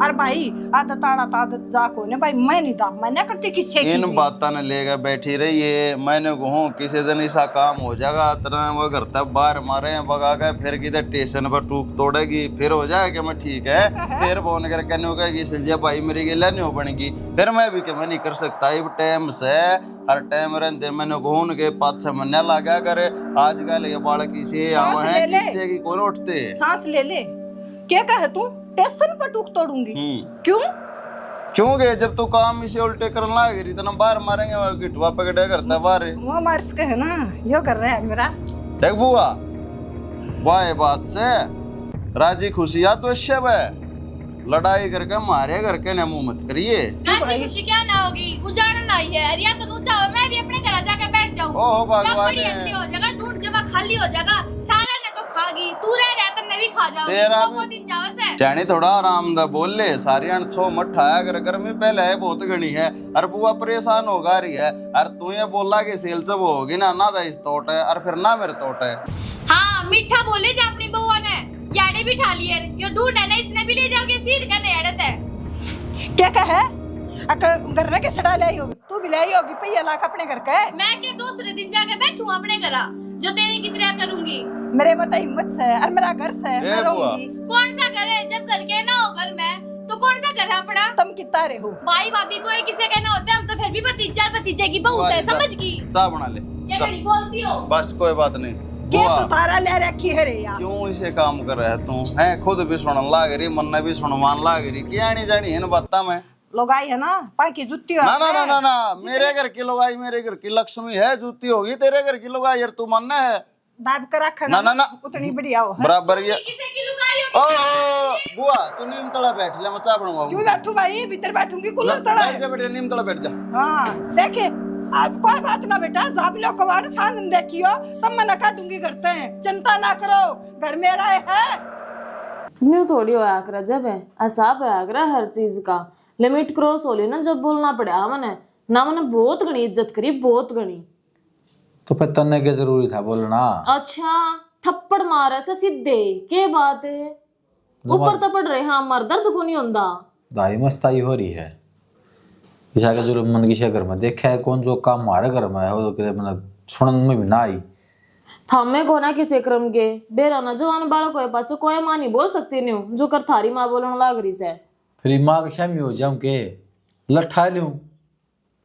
और भाई आदत आदत जाको ने भाई मैं नहीं दाब मैं करती किससे की। इन बातों ने लेकर बैठी रही है, मैंने कहूँ किसी दिन ऐसा काम हो जाएगा तरह वो घर तक बाहर मारे भगा के फिर किधर स्टेशन पर टूक तोड़ेगी, फिर हो जाएगा मैं ठीक है, फिर फोन कर कहने होगा कि संजय भाई मेरी गिला नहीं हो बनेगी, फिर मैं भी क्या नहीं कर सकता। इब टाइम से हर टाइम रहते मैंने कहूँ के 5-6 महीने लगा करे, आजकल ये बालक किसी आवा है किससे की कौन उठते। सांस ले ले, क्या कहे तू स्टेशन पर टूक तोड़ूंगी, क्यों क्यों गए जब तू काम इसे उल्टे करने लग रही तो ना बाहर मारेंगे और गिटवा पकड़े करता बाहर वो मार्स के है ना, यो कर रहा है मेरा। देख बुआ वाह बात से राजी खुशियां तो शब है, लड़ाई करके मारे करके ना मुंह मत करिए। राजी खुशी क्या ना होगी, उजाड़न आई है, अरिया तो नूचा हो, मैं भी अपने घर जाके बैठ जाऊं। ओह भगवान, जब बड़ी अंतरी हो जाएगा, ढूंढ जमा खाली हो जाएगा, सारा ने तो खागी, तू रह रहता ने भी खा जाओगी, तेरा वो दिन जावस है। जानी थोड़ा आराम दा बोल ले, सारी अण छो मत खाया कर, गर्मी पहले है बहुत घनी है, और बुआ परेशान होगा रही है, और तू ये बोला कि सेल जब होगी ना ना इस तोट है और फिर ना मेरे तोट है। हाँ मीठा बोले जा अपनी बउआ ने, याडे भी ठा लिए, यो ढूंढ है ना इसने भी ले जाओगे, सीर का ने याडत है। क्या कहे घर के सड़ा ले होगी, तू भी ले होगी पैया लाख अपने घर का। मैं के दूसरे दिन जाके बैठूं अपने घर, जो तेरी की तरह करूंगी। मेरे मत हिम्मत से और मेरा घर से मैं रहूंगी। कौन सा घर है, जब घर के ना हो घर में तो कौन सा घर है अपना। तुम कितना रहे हो भाई भाभी को किसे कहना होता है, हम तो फिर भी भतीजा भतीजे की बहू से समझ की। चाय बना ले, क्या घड़ी बोलती हो। बस कोई बात नहीं। क्या तू तारा ले रखी है रे यार, क्यों इसे काम कर रहा है तू, है खुद भी सुनन लाग रही, मन ने भी सुनवान लाग रही, क्या नहीं जानी है बात में लोग आई है ना पाई की जुत्ती हो। ना ना ना ना ना, मेरे घर की लोग आई, मेरे घर की लक्ष्मी है, जूती होगी, तेरे घर की लोग आई यार, तू मानना है दाब कर रखा ना ना ना उतनी बढ़िया हो बराबर ये। किसे की लुगाई हो। ओ बुआ तू नीम तला बैठ ले, मैं चाय बनवाऊंगा। क्यों बैठू भाई, भीतर बैठूंगी कूलर तड़ा बैठ जा बेटा, नीम तला बैठ जा। हाँ देखे अब कोई बात ना बेटा, जाब लो कबाड़ सांझ देखियो तब मैं नका दूंगी करते हैं, चिंता ना करो घर मेरा है। न्यू थोड़ी होया कर जब है असाब होया कर हर चीज का लिमिट क्रॉस हो ली ना, जब बोलना पड़ा मैंने ना, मैंने बहुत घनी इज्जत करी, बहुत घनी। तो फिर तन्ने के जरूरी था बोलना। अच्छा थप्पड़ मारे से सीधे के बात है, ऊपर तपड़ रहे हाँ मर दर्द को नहीं होंदा। दाई मस्ताई हो रही है, किसा के जो मन किसी घर में देखा है कौन जो काम हमारे घर में है वो तो मतलब सुनन में भी ना आई। थामे को ना किसी क्रम के बेरा ना जवान बालक होए पाछो कोई मां नहीं बोल सकती नहीं, जो कर थारी मां बोलने लाग रही से फिर माँ के शामी हो जाऊं के लठा लूं,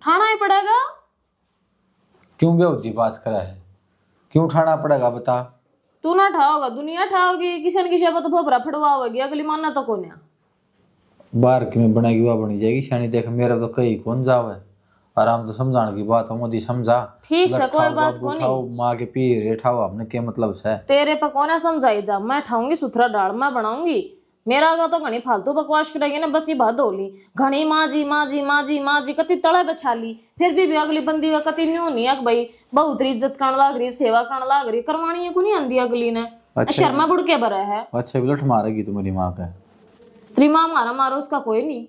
ठाना ही पड़ेगा। क्यों बेहोदी बात करा है, क्यों उठाना पड़ेगा बता। तू ना ठाओगा दुनिया ठाओगी, किसी न किसी पर तो भोपरा फड़वाओगी, अगली मानना तो कौन है। बाहर की में बनाएगी वह बनी जाएगी शानी, देख मेरा तो कहीं कौन जावे, आराम तो समझाने की बात हो मोदी समझा। ठीक से कोई बात को नहीं, माँ के पीर उठाओ हमने क्या मतलब से तेरे पर कौन समझाई जा, मैं ठाऊंगी सुथरा डाल मैं बनाऊंगी, मेरा आगा तो घनी फालतू बकवास करेगी ना, बस ये बात होली घनी माँ जी माँ जी माँ जी माँ जी कति तड़े बछा ली, फिर भी अगली बंदी का कति न्यू नहीं है भाई बहुत इज्जत करने लाग रही, सेवा करने लाग रही, करवानी है को नहीं आंदी अगली ने। शर्मा बुड़ के बरा है। अच्छा भी लठ मारेगी तुम्हारी माँ का, तेरी माँ मारा मारो उसका कोई नहीं,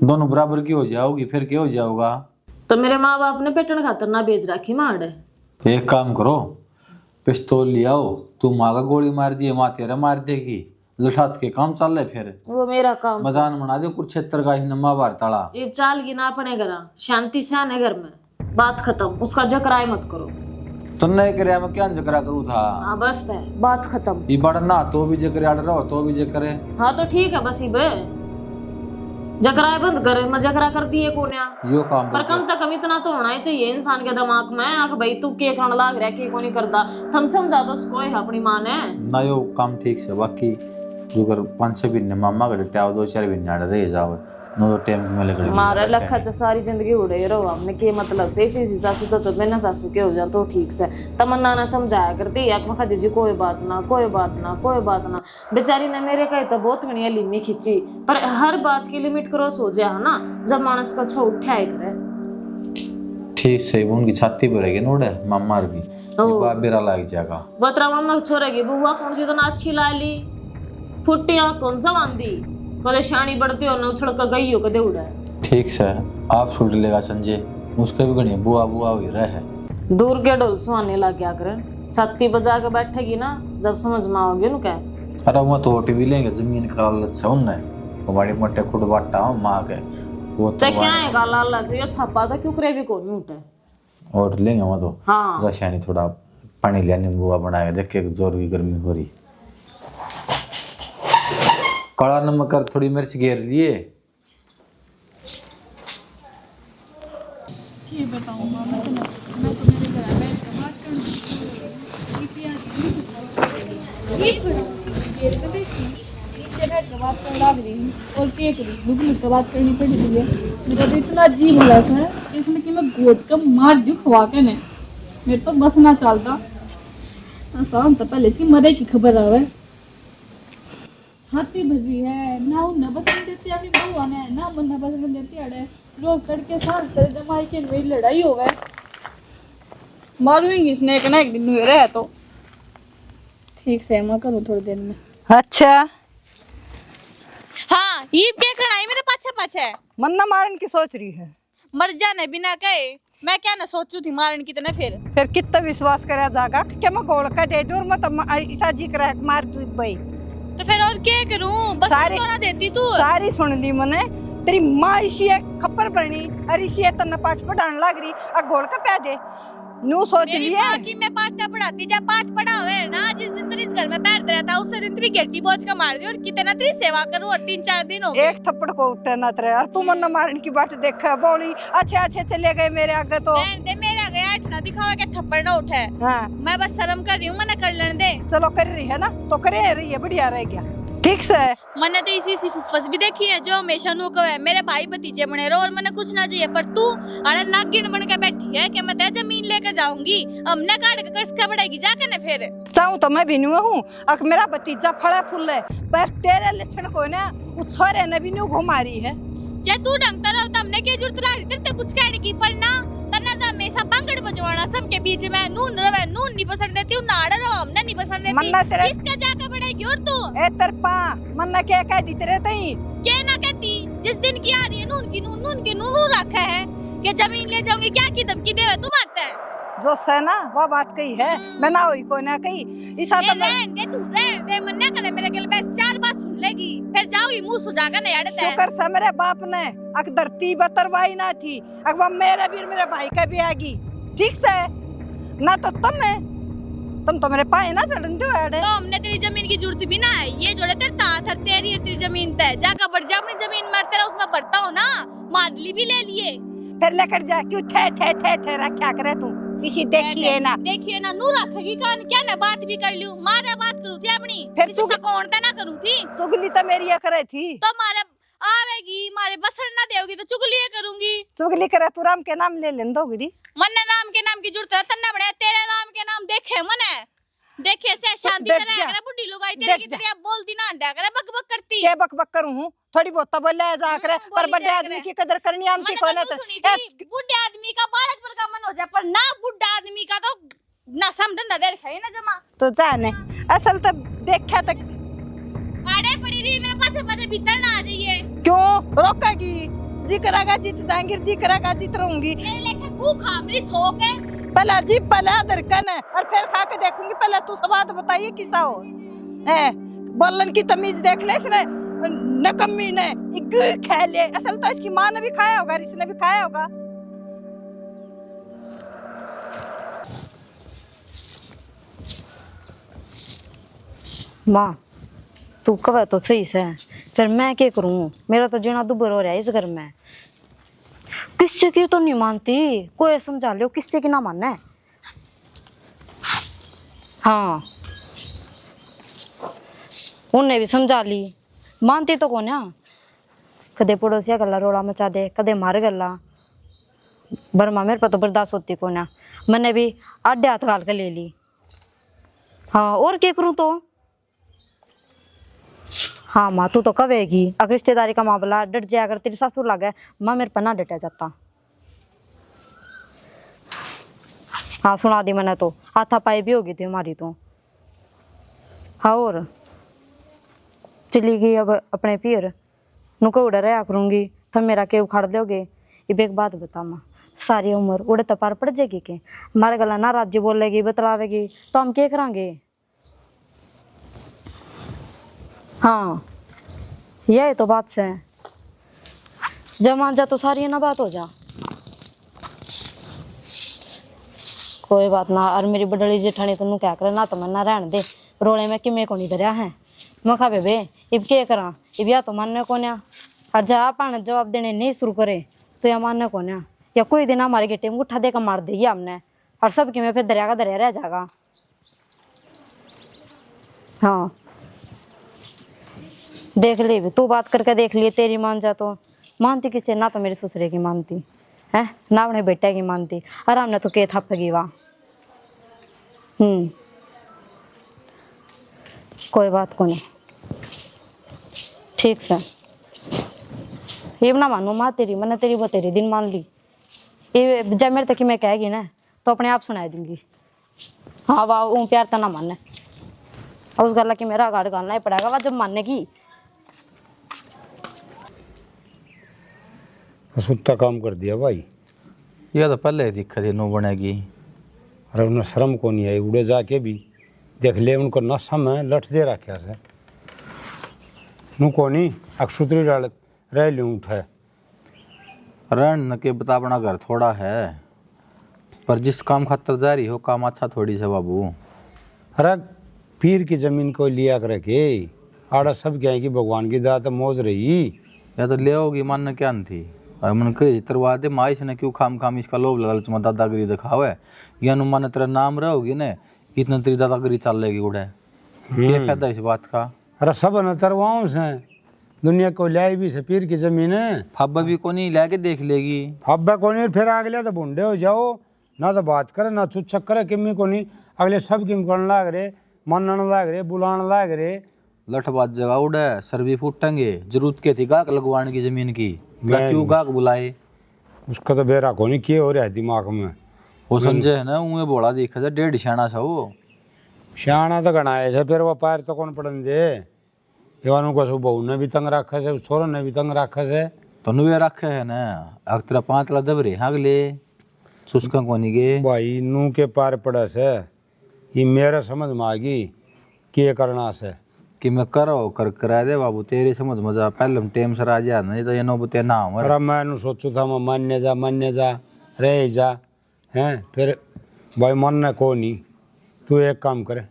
दोनों बराबर की हो जाओगी फिर क्या हो जाओगा। तो मेरे माँ बाप ने पेटन खातर ना बेच रखी माड़। एक काम करो, पिस्तौल ले आओ, तू माँ का गोली मार दिए, माँ तेरा मार देगी, लठास के काम चल रहे फिर वो मेरा काम मैदान बना दे कुरुक्षेत्र का, नम्मा बार तड़ा ये चाल की ना अपने घर शांति से आने घर में, बात खत्म, उसका जकराय मत करो। तुमने करे मैं क्या जकरा करूँ था। हाँ बस है, बात खत्म। ये बढ़ना तो भी जकरे आड़ रहो तो भी जकरे। हाँ तो ठीक है बस, बे जकराय बंद करे, मैं जकरा कर दिए कोन्या यो काम पर कम से कम इतना तो होना ही चाहिए इंसान के दिमाग में आग भाई तू के करण लाग रहा के को नहीं करता, हम समझा तो उसको है अपनी माँ ने ना यो काम ठीक से। बाकी जो कर 5-6 महीने मामा का डटाओ 2-4 महीने आड़ रह जाओ नो तो टाइम में लेकर मारे लखा च सारी जिंदगी उड़े रहो हमने के मतलब से इसी सासू तो मैं ना सासू के हो जा तो ठीक से तमन्ना ना समझाया करती यार मैं जी कोई बात ना कोई बात ना कोई बात ना। बेचारी ने मेरे कहे तो बहुत घनिया लिम्मी खींची पर हर बात की लिमिट क्रॉस हो जाए ना जब मानस का छो उठाए करे ठीक से उनकी छाती पर रहेगी नोड़े मामा की बाप बेरा लग जाएगा। बतरा मामा छोरेगी बुआ कौन सी तो ना अच्छी ला ली फुटिया कौन सा बांधी कदे शानी बढ़ती हो ना उछड़ कर गई हो कदे उड़ा। ठीक से आप छूट लेगा संजय, उसके भी घनी बुआ बुआ हुई रहे दूर के डोल सुहाने लग गया करे, छत्ती बजा के बैठेगी ना जब समझ में आओगे नु क्या। अरे वो तो भी लेंगे जमीन का लालच है उनने, हमारी मोटे खुद बाटा हो माँ के वो तो क्या है का लालच ये छापा तो क्यों करे भी कौन उठे और लेंगे वो तो। हाँ जैसे थोड़ा पानी लिया नींबू बनाएगा देख के जोर की गर्मी हो रही। काला नमक और थोड़ी मिर्च घेर लिए। और क्या करूं भूख तो बात करनी पड़ी है। मेरा तो इतना जी भला है इसमें कि मैं गोद का मार दूं खवा के ने मेरे तो बस ना चलता शाम तो पहले इसकी मरे की खबर आवे। हाथी भजी है ना उन बसन देती अपनी बुआ ने ना मन बसन देती अड़े रोज तड़के साल तेरे जमाई के मेरी लड़ाई हो गए मारूंगी इसने एक ना एक दिन हुए रहे तो ठीक से मैं करूं थोड़ी देर में। अच्छा हाँ ये क्या खड़ाई मेरे पाछे पाछे मन्ना मारन की सोच रही है। मर जाने बिना कहे मैं क्या ना सोचू थी मारन की तना फिर कितना विश्वास करे जागा कि मैं गोल का दे दूर मत ऐसा जी करे मार तू भाई तो फिर और क्या करूं बस सारी- तो ना देती तू सारी सुन ली मने तेरी माँ इसी खप्पर बनी और इसी तन्ना पाठ पढ़ाने लग रही आ गोल का पै दे नू सोच मेरी लिए माँ की मैं पाठ ना पढ़ाती जब पाठ पढ़ा हुए ना जिस दिन तेरे इस घर में बैठता रहता उस दिन तेरी गिरती बोझ का मार दी और कितना तेरी सेवा करूं और 3-4 दिन हो गए एक थप्पड़ को उठे न तेरे और तू मन्ना मारन की बात देख बोली अच्छे अच्छे चले गए मेरे आगे तो रहने दे मेरा गया ना दिखावा के थप्पड़ ना उठे हाँ मैं बस शर्म कर रही हूँ मना कर लेने दे चलो कर रही है ना तो करे रही है बढ़िया रह गया ठीक से। मैंने तो इसी फुफ्फस भी देखी है जो हमेशा नू कहे मेरे भाई भतीजे बने रहो और मैंने कुछ ना चाहिए पर तू अरे नागिन बन के बैठी है कि मैं तेरी जमीन लेकर जाऊंगी हमने काट के किसका बढ़ेगी जाके ना फिर चाहूँ तो मैं भी नहीं हूँ अक मेरा भतीजा फड़ा फूल है पर तेरे लक्षण को ना उछोरे ने भी नहीं घुमा रही है। जे तू ढंगता रहो तो हमने क्या जरूरत लग रही तेरे कुछ कहने की पर ना तन्ना तो हमेशा बांगड़ बजवाना सबके बीच में नून रवे नून नहीं पसंद देती हूँ नाड़ा रहो हमने नहीं पसंद देती मन्ना तेरे किसका जाके बढ़ेगी और तू ए तरपा मन्ना क्या कह दी तेरे तई क्या ना कहती जिस दिन की आ रही है नून की नून रखा है कि जमीन ले जाऊंगी क्या की धमकी देवे तू मारता है जो से ना वो बात कही है मैं ना हुई कोई ना कही इसा तो मैं रहन दे तू रहन दे मन ना करे मेरे गल में 4 बात सुन लेगी फिर जाओगी मुंह सुजागा नहीं अड़ता है शुक्र से मेरे बाप ने अक धरती बतरवाई ना थी अक वो मेरे भी मेरे भाई का भी आगी ठीक से ना तो तुम तो मेरे पाए ना चढ़न दो अड़े तो हमने तेरी जमीन की जरूरत भी ना है ये जोड़े तेरे तात हर तेरी है तेरी जमीन तय जाकर बढ़ जा अपनी जमीन में तेरा उसमें बढ़ता हो ना माडली भी ले लिए फिर लेकर जा क्यों थे रखा करे तू इसी देखिए ना नू रखेगी कान क्या ना बात भी कर लूं मारे बात करूं थी अपनी फिर तू कौन था ना करूं थी चुगली तो मेरी करे थी तो मारे आवेगी मारे बसर ना देगी तो चुगली करूंगी चुगली करे तू राम के नाम ले लेन दोगी मन्ने नाम के नाम की जरूरत है तन्ना बने तेरे नाम के नाम देखे मने देखे से शांति तरह करे बुड्ढी लुगाई तेरे की तरह बोलती ना अंडा करे बक बक करती के बक करूं हूं थोड़ी बहुत तो बोले जा करे पर बड़े आदमी की कदर करनी आमती कोई ना बुड्ढे आदमी का बालक पर का मन हो जाए पर ना बुड्ढा आदमी का तो ना समझ ना दे रखा है ना जमा तो जाने असल तो देखा तक आड़े पड़ी रही मेरे पास भीतर ना आ जाइए क्यों रोकेगी जी करेगा जीत जाएंगे, जी करेगा जीत रहूंगी। मेरे लेके गू खा, मेरी शौक है। पहले जी पहले दरकन है और फिर खा के देखूंगी। पहले तू स्वाद बताइए किसा हो है, बोलन की तमीज देख ले इसने, नकम्मी ने खा ले। असल तो इसकी माँ ने भी खाया होगा, इसने भी खाया होगा। माँ तू कवे तो सही से, फिर मैं क्या करूं? मेरा तो जीना दुबर हो रहा है इस घर में। किससे की तो नहीं मानती, कोई समझा लो किससे की ना मानना है। हाँ उन्हें भी समझा ली, मानती तो कौन है। कदे पड़ोसिया गला रोड़ा मचा दे, कदे मार गला बर्मा, मेरे पर तो बर्दाश्त होती कौन है। मैंने भी आडे हाथ गाल के ले ली। हाँ और क्या करूं तो। हाँ माँ तू तो कवेगी, अगर रिश्तेदारी का मामला डट जाए, अगर तेरी सासू लगे माँ मेरे पर ना डटा जाता। हाँ सुना दी मैंने तो, हाथापाई भी होगी थी हमारी तो। हाँ और चली गई अब अपने पीर नुको उड़ा रहा करूँगी, तुम मेरा के उखाड़ दोगे। ये एक बात बता माँ, सारी उम्र उड़े तो पार पड़ जाएगी के, हमारे गला ना राज्य बोलेगी बतलावेगी तो हम क्या करेंगे। हाँ यही तो बात से जब मान जा तो सारी ना बात हो जा। कोई बात ना, और मेरी बड़ली जेठानी तुम क्या करे ना, तो मैं ना रहने दे रोले में कि मैं को नहीं धरिया है। मैं खा बेबे इब क्या करा, इब या तो मानने को ना, और जा पाने जवाब देने नहीं शुरू करे तो या मानने को ना, या कोई दिन हमारे गेटे में उठा दे कर मार देगी हमने, और सबकी में फिर दरिया का दरिया रह जाएगा। हाँ देख ले भी तू बात करके देख लिए, तेरी मान जा तो मानती किसे ना, तो मेरे ससुरे की मानती है ना, अपने बेटे की मानती, आराम ने तो के थपेगी वाह। कोई बात को नहीं, ठीक से ये ना मानो माँ तेरी, मैंने तेरी वो तेरी दिन मान ली। ये जब मेरे तक मैं कहेगी ना तो अपने आप सुनाई दूंगी। हाँ वाह वो प्यार तो ना मानने, और उस गला की मेरा गाड़ गालना ही पड़ेगा वह जब मानने की। सुत्ता काम कर दिया भाई। यह तो पहले ही दिक्कत है, नो बनेगी। अरे उन्हें शर्म को नहीं आई, उड़े जाके भी देख ले उनको नशा में लठ दे रखा से नू को नहीं अक्षुत्री डाल रह लूँ उठे। रण के बता अपना घर थोड़ा है, पर जिस काम खातर जा रही हो काम अच्छा थोड़ी से बाबू। अरे पीर की जमीन को लिया कर के आड़ा सब क्या है कि भगवान की दात मौज रही। या तो ले होगी मानने क्या न थी, और मन कही तरवा दे माँ इसने क्यों खाम इसका लोभ लालच में दादागिरी दिखावे, या नु मन तेरा नाम रहोगी ने इतना तेरी दादागिरी चल लेगी उड़े, क्या फायदा इस बात का। अरे सब न तरवाओं से दुनिया को लाई भी से पीर की जमीन है। फब्बा भी को नहीं लाके देख लेगी, फब्बा को नहीं फिर अगले तो बूढ़े हो जाओ ना, तो बात करे ना चुच्छक करे किमी को नहीं, अगले सब किम करने लाग रहे, मानने लाग रहे, बुलाने लाग रहे। लठबाज जगह उड़े सर भी फूटेंगे, जरूरत क्या थी गाक लगवाने की जमीन की, क्यों गाक बुलाए। उसका तो बेरा को नहीं किए हो रहा है दिमाग में। वो समझे है ना उन्हें बोला देखा था 1.5 सियाना सा वो सियाना तो गना है, फिर वो पैर तो कौन पड़न दे। जवानों को बहू ने भी तंग रखा से, छोरों ने भी तंग रखा से, तो नुए रखे है ना। अगर तेरा 5 लाख दबरे अगले चुस्का कोनी के भाई नू के पार पड़ा से, ये मेरे समझ में आ गई क्या करना से कि मैं करो कर करा दे बाबू, तेरी समझ मजा पहले टाइम से राजा नहीं तो ये नौबते ना हो। अरे मैं सोचू था मैं मान्य जा रह जा हैं, फिर भाई मानना को नहीं, तू एक काम करे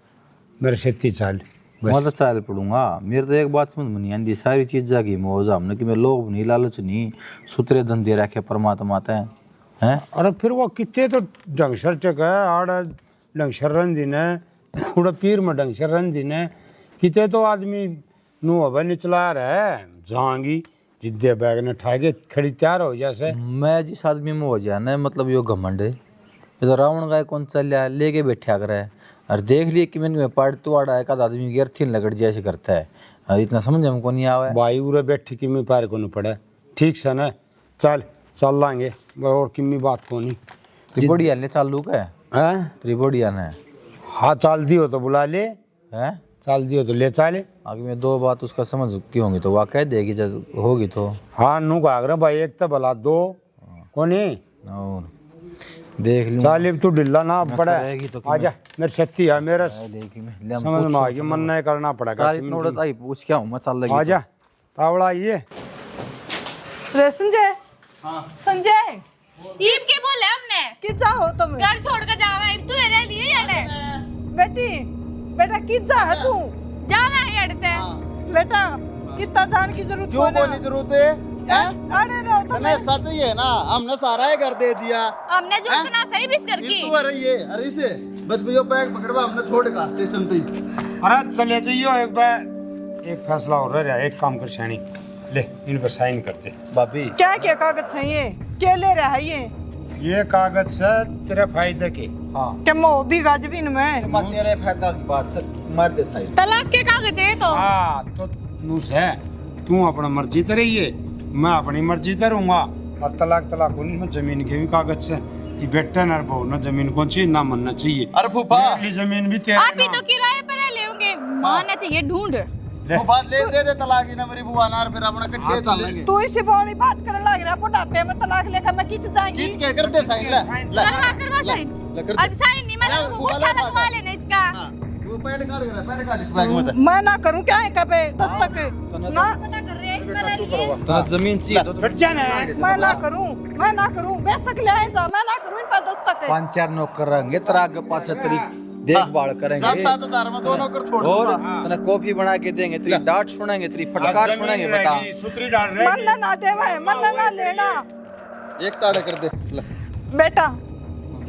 मेरे खेती चाल। मैं तो चाल पड़ूंगा, मेरे तो एक बात समझ में नहीं आती, सारी चीज जागी मौज हमने कि मैं लोग नहीं लालच नहीं सुतरे धंधे रखे परमात्मा हैं। अरे फिर वो कितने तो डंगसर चक है आड़ डंगसर रंजीन है, थोड़ा पीर में डंगसर रंजीन है, कितने तो आदमी नू हवा निचला रहा है जाएंगी जिद्दे बैग ने ठा के खड़ी तैयार हो जैसे। मैं जिस आदमी में हो जाए ना मतलब यो घमंड है, ये तो रावण गाय कौन चल रहा है लेके बैठा कर है, और देख लिए कि मैंने पार्ट तो आड़ा है का आदमी की अर्थिन लगड़ जैसे करता है, इतना समझ हमको नहीं आवा। भाई उरे बैठी किमी पैर को नहीं पड़ा, ठीक से ना चल लाएंगे और किमी बात को नहीं। त्रिबोडिया ने चालू का है त्रिबोडिया ने, हाँ चल दी हो तो बुला ले है चाल दियो तो ले चाले। आगे में दो बात उसका समझ की होंगी तो वह कह देगी जब होगी तो। हाँ नू कागरा भाई एक तो भला दो कोनी और देख लूँ चालीब तू ढिल्ला ना पड़ा रहेगी तो आजा मेरी शक्ति है मेरा देखी मैं ले समझ में आ गया मन नहीं करना पड़ेगा सारी इतना उड़त आई पूछ क्या हूँ मैं चल लगी आजा तावड़ा ये रे संजय संजय ईब के बोले हमने कि चाहो तुम घर छोड़ कर जावा ईब तू एरे लिए याने बेटी बेटा कि चाह तू जावा है अड़ते बेटा कितना जान की जरूरत क्यों कोना? बोली जरूरत है अरे रहो तो नहीं सच ही है ना हमने सारा ही कर दे दिया हमने जो इतना सही बिस कर की तू अरे ये अरे इसे बस भैया बैग पकड़वा हमने छोड़ का स्टेशन पे ही। अरे चले जाइयो एक बार एक फैसला हो रहा है एक काम कर सैनी ले इन पर साइन करते भाभी क्या क्या कागज है ये क्या ले रहा है ये कागज से तेरे फायदे के हाँ क्या मो भी गाजबीन में मत तेरे फायदा की बात सर मार दे साइड तलाक के कागज है तो हाँ तो नू से तू अपना मर्जी ते रहिए मैं अपनी मर्जी ते रहूंगा और तलाक में जमीन के भी कागज से कि बेटा न बहु न जमीन कौन चाहिए ना मनना चाहिए अरे फूफा अगली जमीन भी तेरे आप ही तो किराए पर ले होंगे मानना चाहिए ढूंढ फूफा ले दे तलाक ही ना मेरी बुआ ना फिर अपना कच्चे चल लेंगे तू इसी बड़ी बात करने लग रहा बुढ़ापे में तलाक लेकर मैं कित जाएंगी खींच के कर दे साइन ले करवा साइन अब साइन नहीं मैं तो गुच्छा लगवा लेना इसका वो पैड काट इस बैग में से मैं ना करूं क्या है कबे दस्तक ना पता कर रहे हैं इस पर लिए तो जमीन चाहिए तो बैठ जाना मैं ना करूं बेशक ले आए जा मैं ना करूं इन पर दस्तक 5-4 नौकर रहेंगे तेरा आगे पाछे तेरी देखभाल करेंगे 7,000 में 2 नौकर छोड़ और दूंगा तने कॉफी बना के देंगे तेरी डांट सुनेंगे तेरी फटकार सुनेंगे बेटा सुतरी डाल मन ना देवे मन ना लेना एक ताड़े कर दे ले बेटा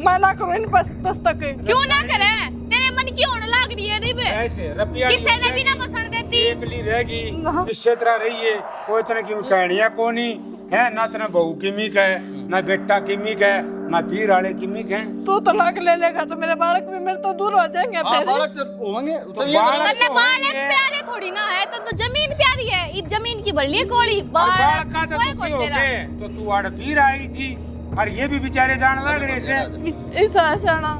मैं ना करूं इन पर दस्तक क्यों ना करे तेरे मन की होने लग रही है नहीं बे ऐसे रपिया किसी ने भी ना पसंद देती एकली रहेगी इससे तरह रही है कोई तरह की कहनिया कोनी है ना तना बहू की मिक है ना बेटा की मिक है ना पीर वाले की मिक है तू तलाक ले लेगा तो मेरे बालक भी मेरे तो दूर हो जाएंगे हां फिर बालक जब होंगे तो ये बालक वरना बालक प्यारे थोड़ी ना है तो जमीन प्यारी है इब जमीन की बढ़ली कोड़ी बालक का कोई तो कोई हो तेरा गए तो तू आड़ पीर आई थी और ये भी बेचारे जान लग रहे से इस आशाना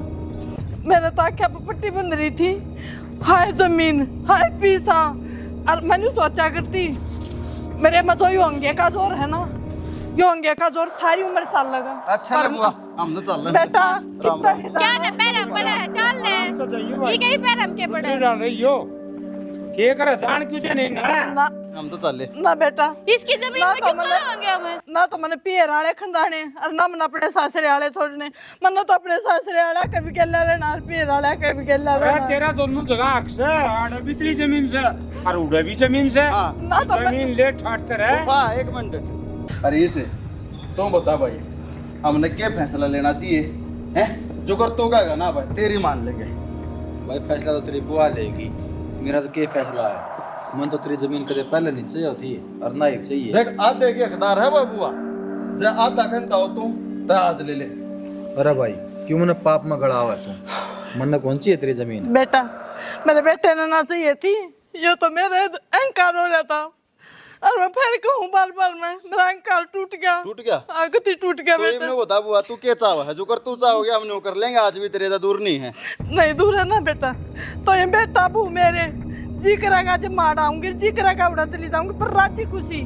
मेरे तो आख्या पर पट्टी बंध रही थी हाय जमीन हाय पीसा और मैंने सोचा करती मेरे में तो योंगे का जोर है ना योंगे का जोर सारी उम्र चल लगा अच्छा ले बुआ हम तो चल रहे बेटा कितना ही क्या ना पैरम पड़ा है चल ले ये कहीं पैरम के पड़ा सुतरी डाल रही हो के करे जान क्यों जे नहीं ना हम तो चल ले ना बेटा इसकी जमीन में क्यों लगाएंगे हमें ना तो मैंने पियर आले खंदाने और ना मैंने अपने सासरे आले छोड़ने मैंने तो अपने सासरे आला कभी गल्ला लेना और पियर आला कभी गल्ला अरे लेना तेरा दोनों जगह हक से आड़ भी तेरी जमीन से और उड़े भी जमीन से ना तो जमीन ले ठाटते रहे फूफा एक मिनट अरे इसे तुम बता भाई हमने क्या फैसला लेना चाहिए हैं जो कर तो कहेगा ना भाई तेरी मान लेंगे भाई फैसला तो तेरी बुआ लेगी मेरा तो क्या फैसला है मन तो तेरी जमीन कदे पहले नहीं चाहिए होती और ना एक चाहिए देख आधे के हकदार है भाई बुआ जे आधा घंटा हो तुम तो आज ले ले अरे भाई क्यों मैंने पाप में गड़ा हुआ है तू मन कौन सी है तेरी जमीन बेटा मेरे बेटे ने ना चाहिए थी ये तो मेरे अहंकार हो रहा था और मैं फिर कहूँ बार बार में मेरा अहंकार टूट गया आगती टूट गया तो बेटा इमने बता बुआ तू क्या चाह है जो कर तू चाहोगे हमने वो कर लेंगे आज भी तेरे दूर नहीं है नहीं दूर है ना बेटा तो ये बेटा बू मेरे जी करेगा जब मार आऊंगी जी करेगा उड़ा चली जाऊंगी पर राजी खुशी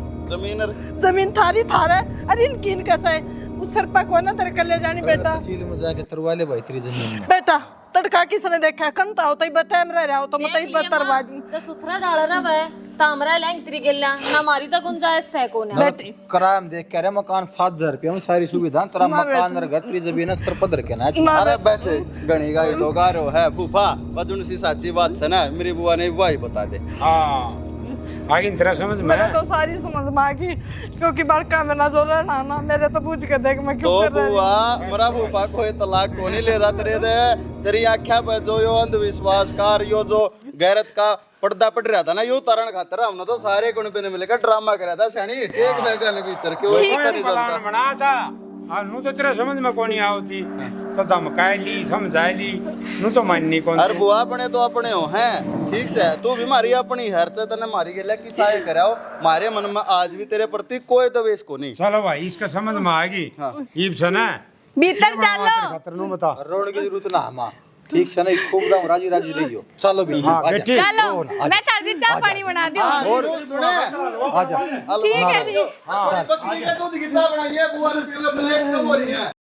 जमीन थारी थारा है अरे इनकी इनका है उस सर पर को ना तेरे कर ले जानी बेटा तहसील में जाके तरवा ले भाई तेरी जमीन में बेटा तड़का किसने देखा कंता हो तो टाइम रह रहा हो तो मतलब बतरवा दूं तो सुथरा डाल रहा वह तामरा लैंग तेरी गेला ना मारी तो गुंजाइश है कोने बेटी कराम देख के मकान 7,000 रुपया में सारी सुविधा तेरा मकान रह तेरी जमीन है सरपदर के ना अरे वैसे गणी गाई तो गारो है फूफा वजन सी साची बात है ना मेरी बुआ ने वही बता दे हाँ आगे तेरा समझ में मेरे तो सारी समझ में आ गई क्योंकि बड़का में ना जोर ना ना मेरे तो पूछ के देख मैं क्यों तो कर रही बुआ मेरा फूफा कोई तलाक को नहीं लेदा तेरे दे तेरी आंखें पे जो यो अंधविश्वास कार यो जो गैरत का पर्दा पड़ रहा था ना यो तरण खातर हमने तो सारे कुनबे ने मिलकर ड्रामा करा था सैनी एक जगह के भीतर क्यों पता नहीं प्लान चलता बना था और नू तो तेरा समझ में कोनी आवती तो धमकाई ली समझाई ली नू तो माननी कौन अरे बुआ अपने तो अपने हो हैं ठीक से तू भी मारी अपनी हर से तने मारी गेला कि साय कराओ मारे मन में आज भी तेरे प्रति कोई दवेश को नहीं चलो भाई इसका समझ में आ गई ईब से ना भीतर चलो खातर नू बता रोड की जरूरत ना हमा ठीक से नहीं खूब दाम राजी राजी रहियो चलो भी हाँ बेटी चलो मैं तार दी चाय पानी बना दूं और सुने आजा ठीक है जी बकरी का दूध की चाय बनाइए बुआ ने पी लो प्लेट कम हो रही है